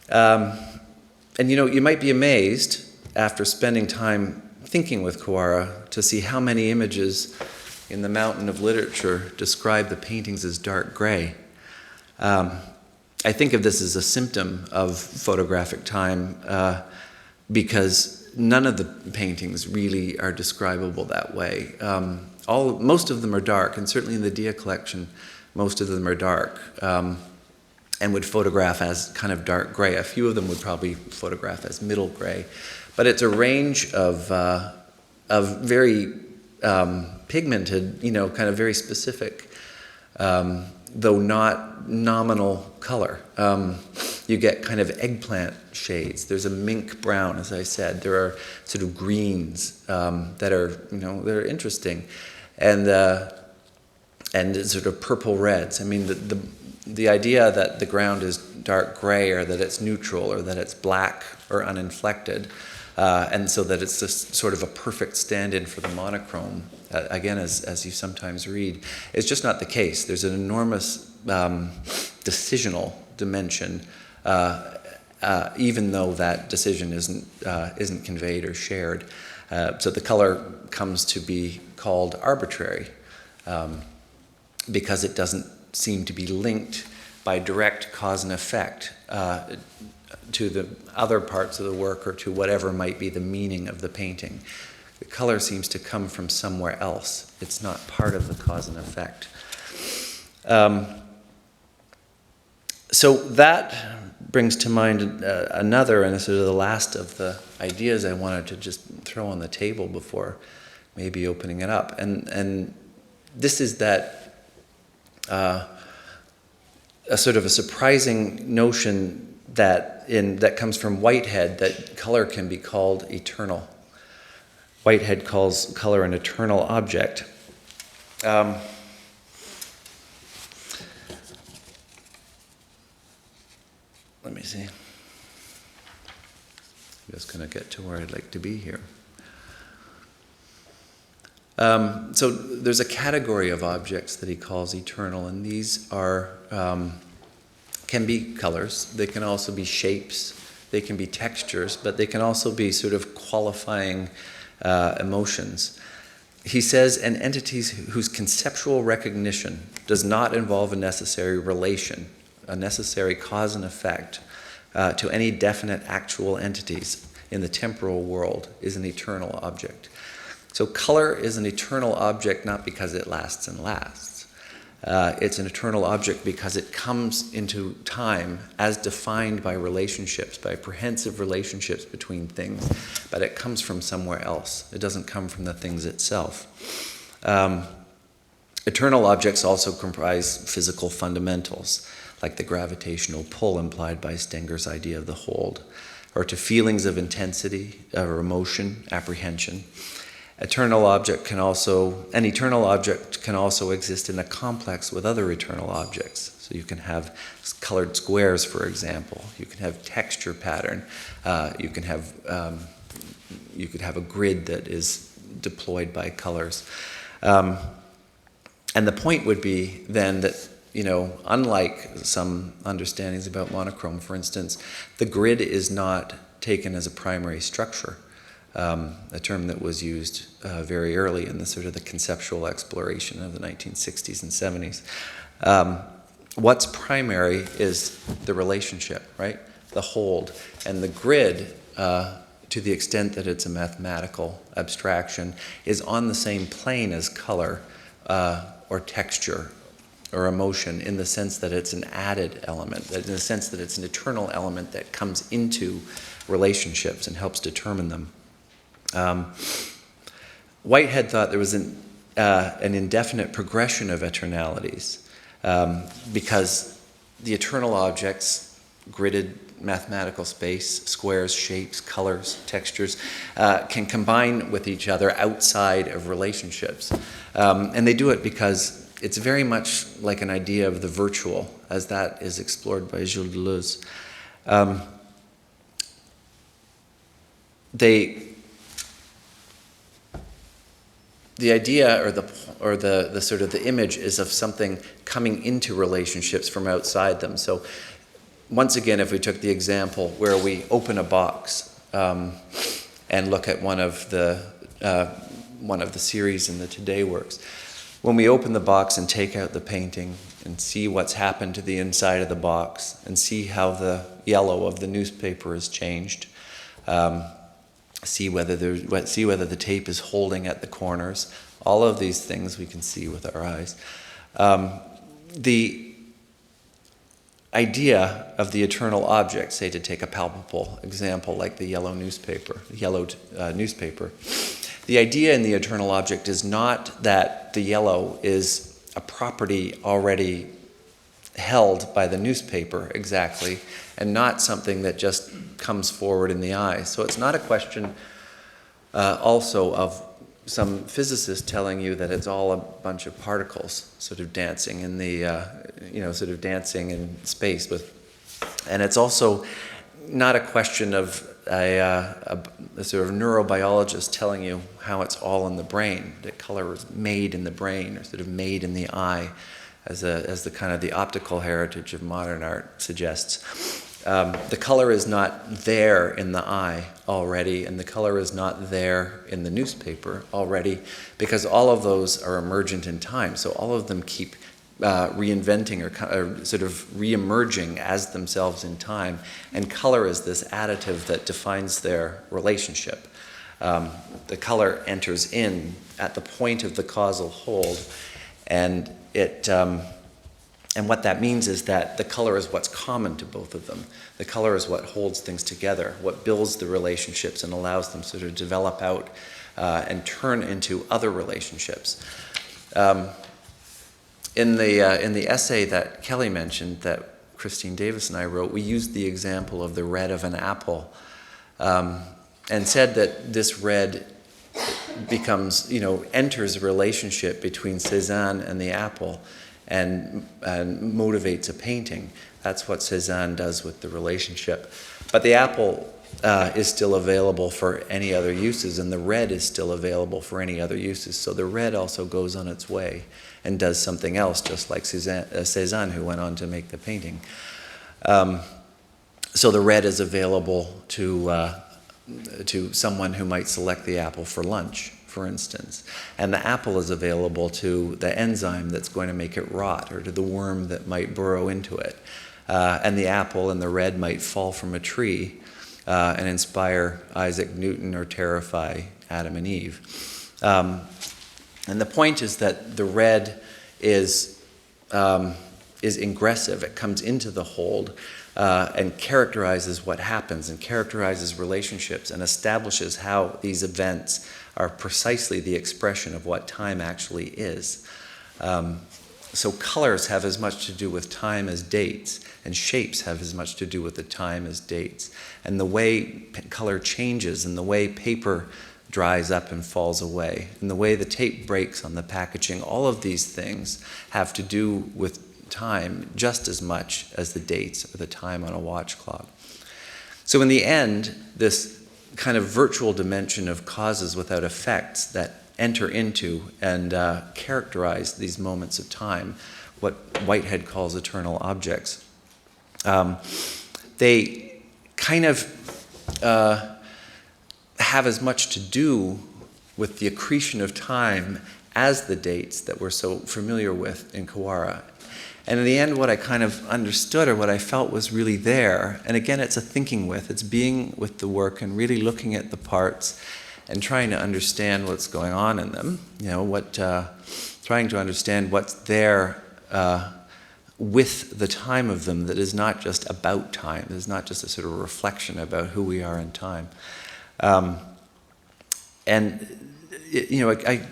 And you might be amazed after spending time thinking with Kawara to see how many images in the mountain of literature describe the paintings as dark gray. I think of this as a symptom of photographic time because none of the paintings really are describable that way. Most of them are dark, and certainly in the Dia collection, most of them are dark. And would photograph as kind of dark gray. A few of them would probably photograph as middle gray. But it's a range of very pigmented, kind of very specific, though not nominal color. you get kind of eggplant shades. There's a mink brown, as I said. There are sort of greens that are, they're interesting, and sort of purple reds. I mean, the idea that the ground is dark gray, or that it's neutral, or that it's black or uninflected, and so that it's just sort of a perfect stand-in for the monochrome, again, as you sometimes read, is just not the case. There's an enormous decisional dimension, even though that decision isn't conveyed or shared. So the color comes to be called arbitrary, because it doesn't seem to be linked by direct cause and effect to the other parts of the work, or to whatever might be the meaning of the painting. The color seems to come from somewhere else. It's not part of the cause and effect. So that brings to mind another, and sort of the last of the ideas I wanted to just throw on the table before maybe opening it up. And this is that a sort of a surprising notion that comes from Whitehead, that color can be called eternal. Whitehead calls color an eternal object. Let me see. I'm just going to get to where I'd like to be here. So there's a category of objects that he calls eternal, and these are can be colors. They can also be shapes. They can be textures, but they can also be sort of qualifying emotions. He says, an entity whose conceptual recognition does not involve a necessary relation, a necessary cause and effect to any definite actual entities in the temporal world, is an eternal object. So color is an eternal object not because it lasts and lasts. It's an eternal object because it comes into time as defined by relationships, by prehensive relationships between things, but it comes from somewhere else. It doesn't come from the things itself. Eternal objects also comprise physical fundamentals, like the gravitational pull implied by Stenger's idea of the hold, or to feelings of intensity, or emotion, apprehension. An eternal object can also exist in a complex with other eternal objects. So you can have colored squares, for example. You can have texture pattern. You could have a grid that is deployed by colors. And the point would be then that, unlike some understandings about monochrome, for instance, the grid is not taken as a primary structure. A term that was used very early in the sort of the conceptual exploration of the 1960s and 70s. What's primary is the relationship, right? The hold. And the grid, to the extent that it's a mathematical abstraction, is on the same plane as color or texture or emotion, in the sense that it's an added element, in the sense that it's an eternal element that comes into relationships and helps determine them. Whitehead thought there was an indefinite progression of eternalities because the eternal objects, gridded mathematical space, squares, shapes, colors, textures, can combine with each other outside of relationships. And they do it because it's very much like an idea of the virtual, as that is explored by Gilles Deleuze. The idea or the sort of the image is of something coming into relationships from outside them. So once again, if we took the example where we open a box and look at one of the series in the Today works, when we open the box and take out the painting and see what's happened to the inside of the box and see how the yellow of the newspaper has changed, see whether the tape is holding at the corners. All of these things we can see with our eyes. The idea of the eternal object, say to take a palpable example like the yellow newspaper, the idea in the eternal object is not that the yellow is a property already held by the newspaper exactly, and not something that just comes forward in the eye. So it's not a question also of some physicist telling you that it's all a bunch of particles sort of dancing in the, sort of dancing in space. And it's also not a question of a sort of neurobiologist telling you how it's all in the brain, that color is made in the brain or sort of made in the eye, as the kind of the optical heritage of modern art suggests. The color is not there in the eye already, and the color is not there in the newspaper already, because all of those are emergent in time. So all of them keep reinventing or sort of re-emerging as themselves in time, and color is this additive that defines their relationship. The color enters in at the point of the causal hold, and and what that means is that the color is what's common to both of them. The color is what holds things together, what builds the relationships and allows them sort of develop out and turn into other relationships. In the essay that Kelly mentioned, that Christine Davis and I wrote, we used the example of the red of an apple, and said that this red becomes, enters a relationship between Cézanne and the apple, and motivates a painting. That's what Cézanne does with the relationship. But the apple is still available for any other uses, and the red is still available for any other uses. So the red also goes on its way and does something else, just like Cézanne, who went on to make the painting. So the red is available to someone who might select the apple for lunch, for instance. And the apple is available to the enzyme that's going to make it rot, or to the worm that might burrow into it. And the apple and the red might fall from a tree and inspire Isaac Newton or terrify Adam and Eve. And the point is that the red is ingressive. It comes into the hold and characterizes what happens, and characterizes relationships, and establishes how these events are precisely the expression of what time actually is. So colors have as much to do with time as dates, and shapes have as much to do with the time as dates. And the way color changes, and the way paper dries up and falls away, and the way the tape breaks on the packaging, all of these things have to do with time just as much as the dates or the time on a watch clock. So in the end, this kind of virtual dimension of causes without effects that enter into and characterize these moments of time, what Whitehead calls eternal objects, they kind of have as much to do with the accretion of time as the dates that we're so familiar with in Kawara. And in the end, what I kind of understood, or what I felt was really there, and again, it's a thinking with, it's being with the work and really looking at the parts and trying to understand what's going on in them, trying to understand what's there with the time of them, that is not just about time, that is not just a sort of reflection about who we are in time. I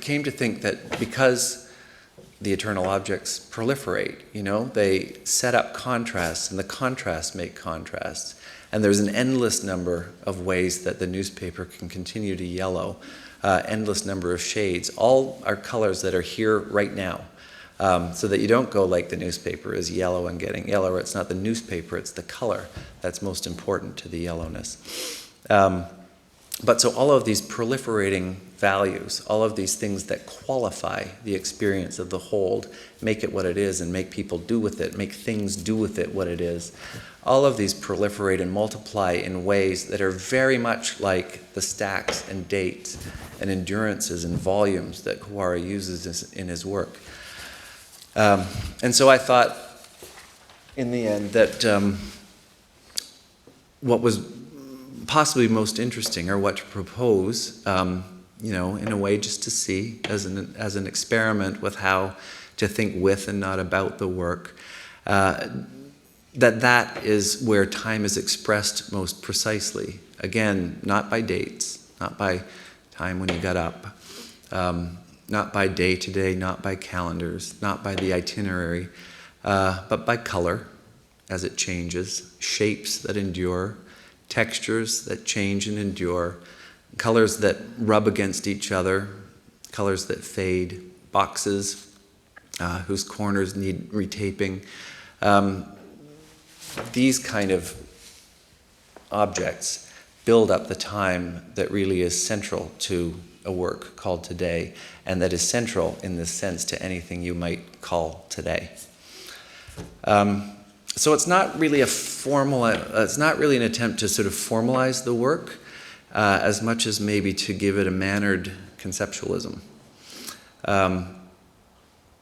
came to think that because the eternal objects proliferate, they set up contrasts, and the contrasts make contrasts. And there's an endless number of ways that the newspaper can continue to yellow, endless number of shades. All are colors that are here right now, so that you don't go like the newspaper is yellow and getting yellower. It's not the newspaper, it's the color that's most important to the yellowness. But so all of these proliferating values, all of these things that qualify the experience of the hold, make it what it is, and make people do with it, make things do with it what it is, all of these proliferate and multiply in ways that are very much like the stacks and dates and endurances and volumes that Kawara uses in his work. And so I thought, in the end, that what was possibly most interesting, or what to propose, in a way just to see as an experiment with how to think with and not about the work, that is where time is expressed most precisely. Again, not by dates, not by time when you got up, not by day to day, not by calendars, not by the itinerary, but by color as it changes, shapes that endure, textures that change and endure, colors that rub against each other, colors that fade, boxes whose corners need retaping. These kind of objects build up the time that really is central to a work called today, and that is central in this sense to anything you might call today. So it's not really it's not really an attempt to sort of formalize the work as much as maybe to give it a mannered conceptualism.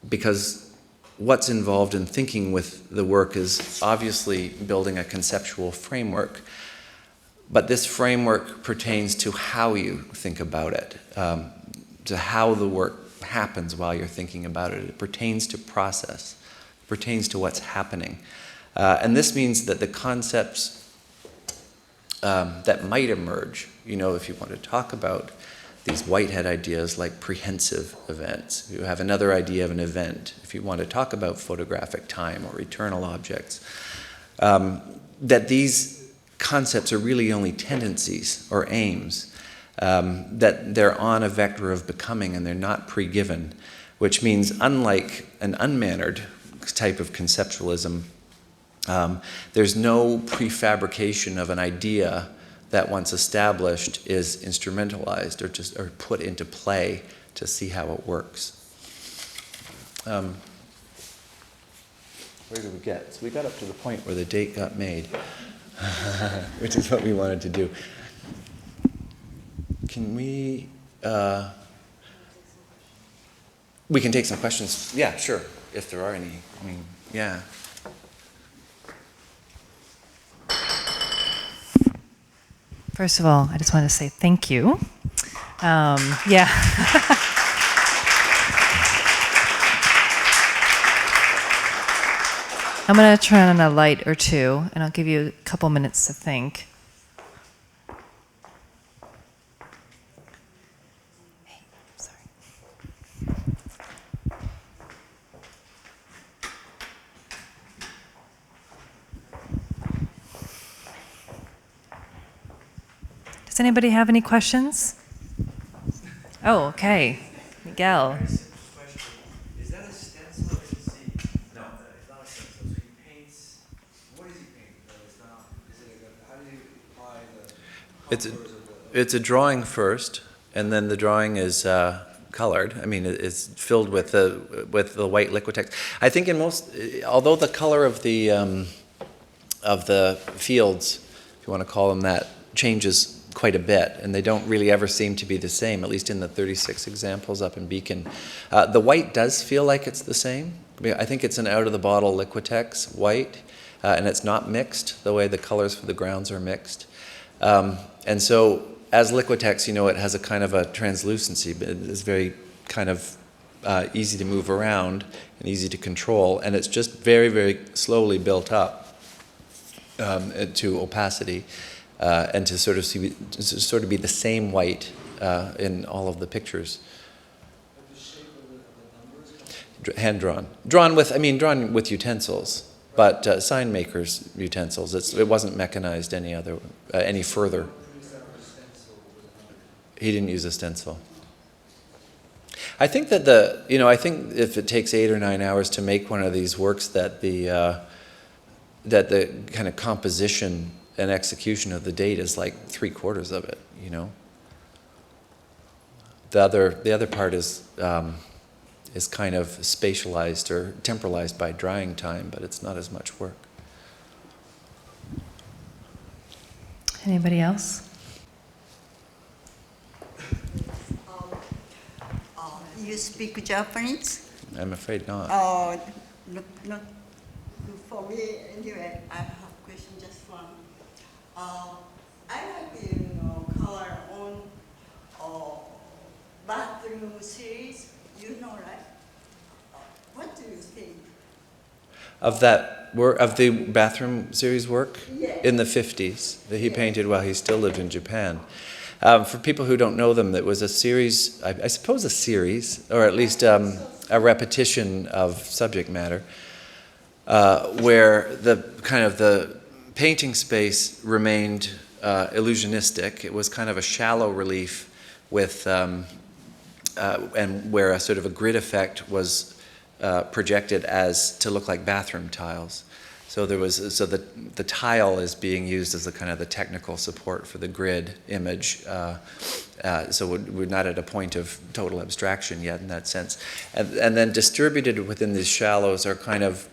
Because what's involved in thinking with the work is obviously building a conceptual framework. But this framework pertains to how you think about it, to how the work happens while you're thinking about it. It pertains to process, it pertains to what's happening. And this means that the concepts that might emerge, if you want to talk about these Whitehead ideas like prehensive events, you have another idea of an event, if you want to talk about photographic time or eternal objects, that these concepts are really only tendencies or aims, that they're on a vector of becoming and they're not pre-given, which means unlike an unmannered type of conceptualism, there's no prefabrication of an idea that once established is instrumentalized or put into play to see how it works. Where did we get? So we got up to the point where the date got made. Which is what we wanted to do. Can we can take some questions. Yeah, sure, if there are any. Yeah. First of all, I just want to say thank you. Yeah. I'm going to turn on a light or two, and I'll give you a couple minutes to think. Hey, sorry. Does anybody have any questions? Oh, okay. Miguel. It's a drawing first, and then the drawing is colored. I mean, it's filled with the white Liquitex. I think in most, although the color of the fields, if you want to call them that, changes quite a bit, and they don't really ever seem to be the same, at least in the 36 examples up in Beacon. The white does feel like it's the same. I think it's an out-of-the-bottle Liquitex white, and it's not mixed the way the colors for the grounds are mixed. And so, as Liquitex, it has a kind of a translucency, but it's very kind of easy to move around and easy to control, and it's just very, very slowly built up to opacity and to sort of be the same white in all of the pictures. Hand drawn, drawn with utensils. But sign makers' utensils. It wasn't mechanized any further. He didn't use a stencil. I think that I think if it takes 8 or 9 hours to make one of these works, that the kind of composition and execution of the date is like 3/4 of it. The other part is kind of spatialized or temporalized by drying time, but it's not as much work. Anybody else? You speak Japanese? I'm afraid not. Not good for me. Anyway, I have a question, just one. I like color on bathroom series. Right? What do you think? Of the bathroom series work? Yeah. In the 50s that he painted while he still lived in Japan. For people who don't know them, it was a series, I suppose a series, or at least a repetition of subject matter. where the painting space remained illusionistic. It was kind of a shallow relief with, and where a sort of a grid effect was projected as to look like bathroom tiles. So the tile is being used as the kind of the technical support for the grid image. So we're not at a point of total abstraction yet in that sense. And then distributed within these shallows are kind of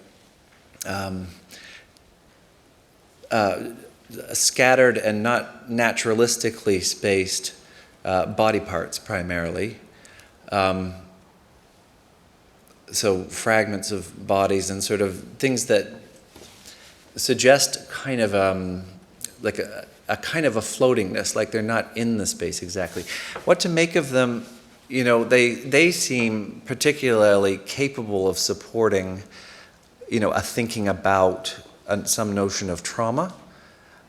scattered and not naturalistically spaced body parts primarily. So fragments of bodies and sort of things that suggest kind of like a kind of a floatingness, like they're not in the space exactly. What to make of them, you know, they seem particularly capable of supporting, you know, a thinking about some notion of trauma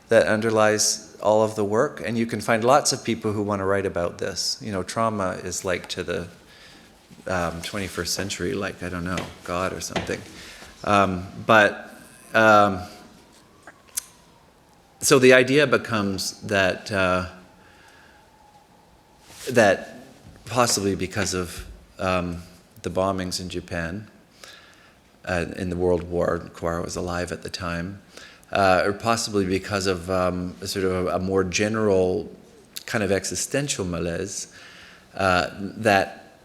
that underlies all of the work. And you can find lots of people who want to write about this. You know, trauma is like to the 21st century, like, I don't know, God or something. So the idea becomes that that possibly because of the bombings in Japan in the World War, Kawara was alive at the time, or possibly because of sort of a more general kind of existential malaise, that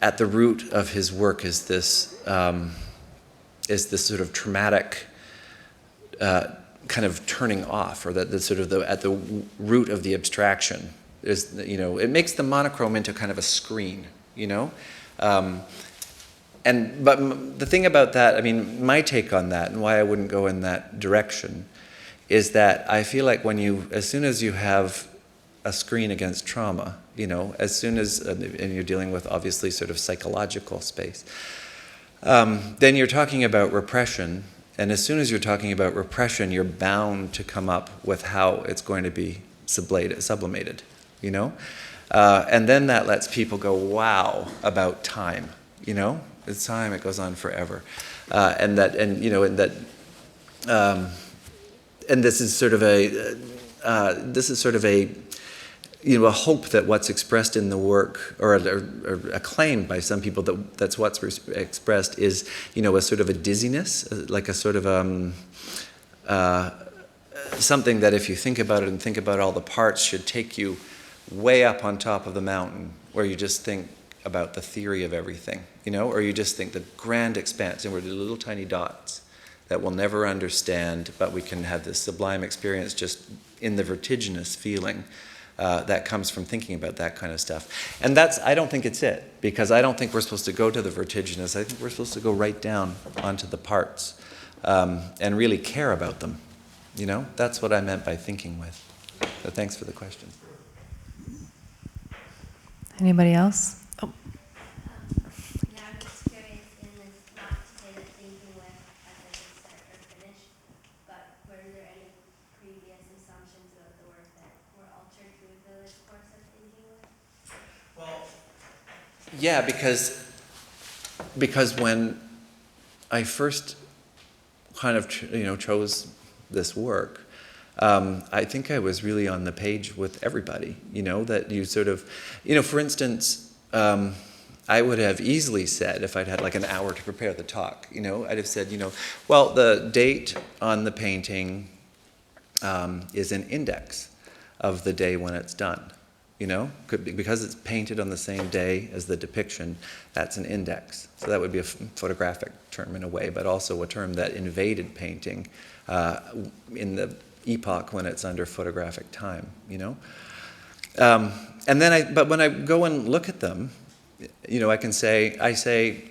at the root of his work is this sort of traumatic kind of turning off, or that the sort of at the root of the abstraction is, you know, it makes the monochrome into kind of a screen, you know. But the thing about that, I mean, my take on that and why I wouldn't go in that direction is that I feel like as soon as you have a screen against trauma, you know, as soon as, and you're dealing with obviously sort of psychological space, then you're talking about repression. And as soon as you're talking about repression, you're bound to come up with how it's going to be sublimated, you know? And then that lets people go, wow, about time, you know? It's time, it goes on forever. And this is sort of a, you know, a hope that what's expressed in the work, or a claim by some people that's what's expressed is, you know, a sort of a dizziness, like a sort of something that if you think about it and think about all the parts should take you way up on top of the mountain, where you just think about the theory of everything, you know, or you just think the grand expanse, and we're the little tiny dots that we'll never understand, but we can have this sublime experience just in the vertiginous feeling that comes from thinking about that kind of stuff. And I don't think it's it, because I don't think we're supposed to go to the vertiginous. I think we're supposed to go right down onto the parts and really care about them. You know, that's what I meant by thinking with. So thanks for the question. Anybody else? Oh. Yeah, I'm just curious, in this, not to say that thinking with as a start or finish, but were there any previous assumptions about the work that were altered through the course of thinking with? Well, yeah, because when I first kind of chose this work, I think I was really on the page with everybody, you know, that you sort of, you know, for instance, I would have easily said, if I'd had like an hour to prepare the talk, you know, I'd have said, you know, well, the date on the painting is an index of the day when it's done, you know, because it's painted on the same day as the depiction, that's an index. So that would be a photographic term in a way, but also a term that invaded painting in the epoch when it's under photographic time, you know. And then but when I go and look at them, you know, I say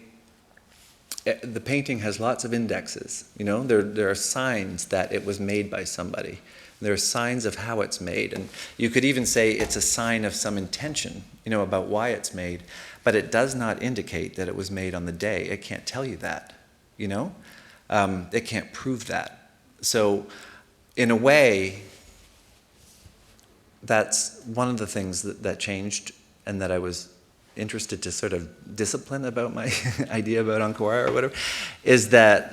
the painting has lots of indexes, you know. There are signs that it was made by somebody. There are signs of how it's made, and you could even say it's a sign of some intention, you know, about why it's made, but it does not indicate that it was made on the day. It can't tell you that, you know. It can't prove that. So in a way, that's one of the things that changed, and that I was interested to sort of discipline about my idea about Kawara or whatever, is that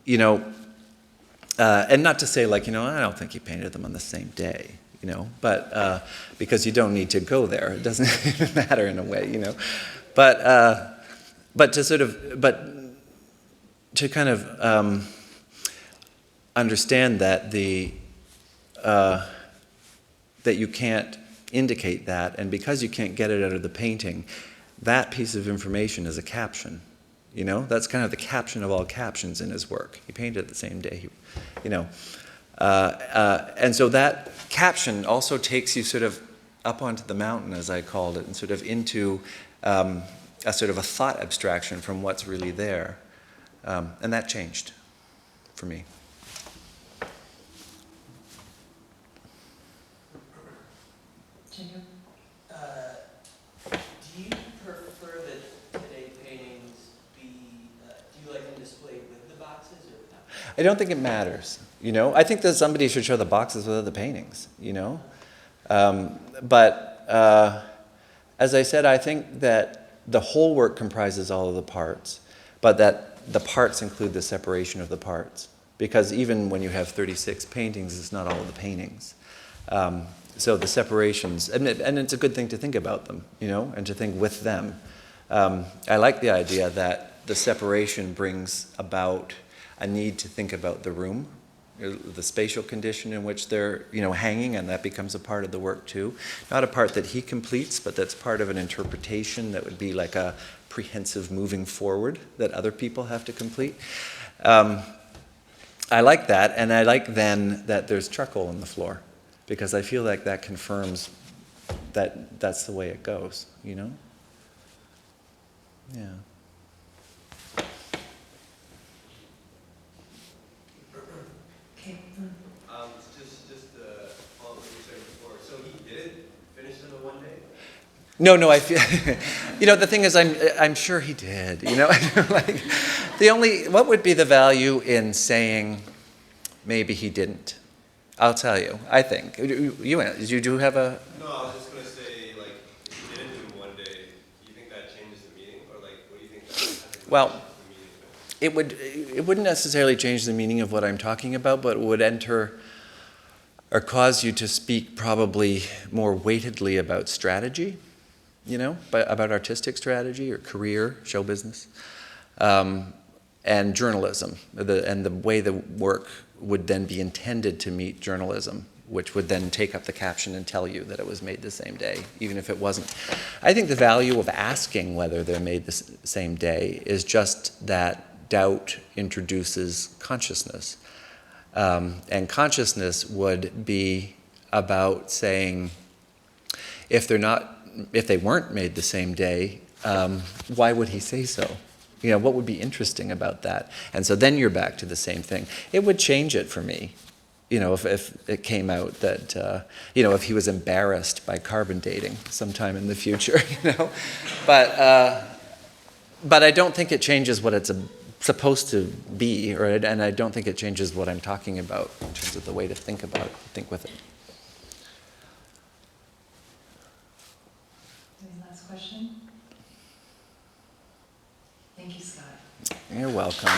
and not to say like, I don't think he painted them on the same day, but because you don't need to go there. It doesn't even matter in a way, But to kind of understand that that you can't indicate that, and because you can't get it out of the painting, that piece of information is a caption. That's kind of the caption of all captions in his work. He painted it the same day, and so that caption also takes you sort of up onto the mountain, as I called it, and sort of into a sort of a thought abstraction from what's really there, and that changed for me. Do you prefer that today paintings be, do you like them displayed with the boxes or without? I don't think it matters, I think that somebody should show the boxes without the paintings, But as I said, I think that the whole work comprises all of the parts, but that the parts include the separation of the parts. Because even when you have 36 paintings, it's not all of the paintings. So the separations, and it's a good thing to think about them, and to think with them. I like the idea that the separation brings about a need to think about the room, the spatial condition in which they're, hanging, and that becomes a part of the work too. Not a part that he completes, but that's part of an interpretation that would be like a prehensive moving forward that other people have to complete. I like that, and I like then that there's charcoal on the floor, because I feel like that confirms that that's the way it goes, Yeah. Just follow up what you were saying before. So he did finish them in one day? No, I feel, the thing is, I'm sure he did, like, what would be the value in saying maybe he didn't? I'll tell you, I think. You do have a... No, I was just going to say, like, if you didn't do them one day, do you think that changes the meaning? Or, like, what do you think that Well, the meaning of it? it wouldn't necessarily change the meaning of what I'm talking about, but it would enter or cause you to speak probably more weightedly about strategy, about artistic strategy or career, show business, and journalism, and the way the work would then be intended to meet journalism, which would then take up the caption and tell you that it was made the same day, even if it wasn't. I think the value of asking whether they're made the same day is just that doubt introduces consciousness. And consciousness would be about saying, if they weren't made the same day, why would he say so? What would be interesting about that? And so then you're back to the same thing. It would change it for me, if it came out that, if he was embarrassed by carbon dating sometime in the future, But I don't think it changes what it's supposed to be, and I don't think it changes what I'm talking about in terms of the way to think with it. Any last question? Thank you, Scott. You're welcome.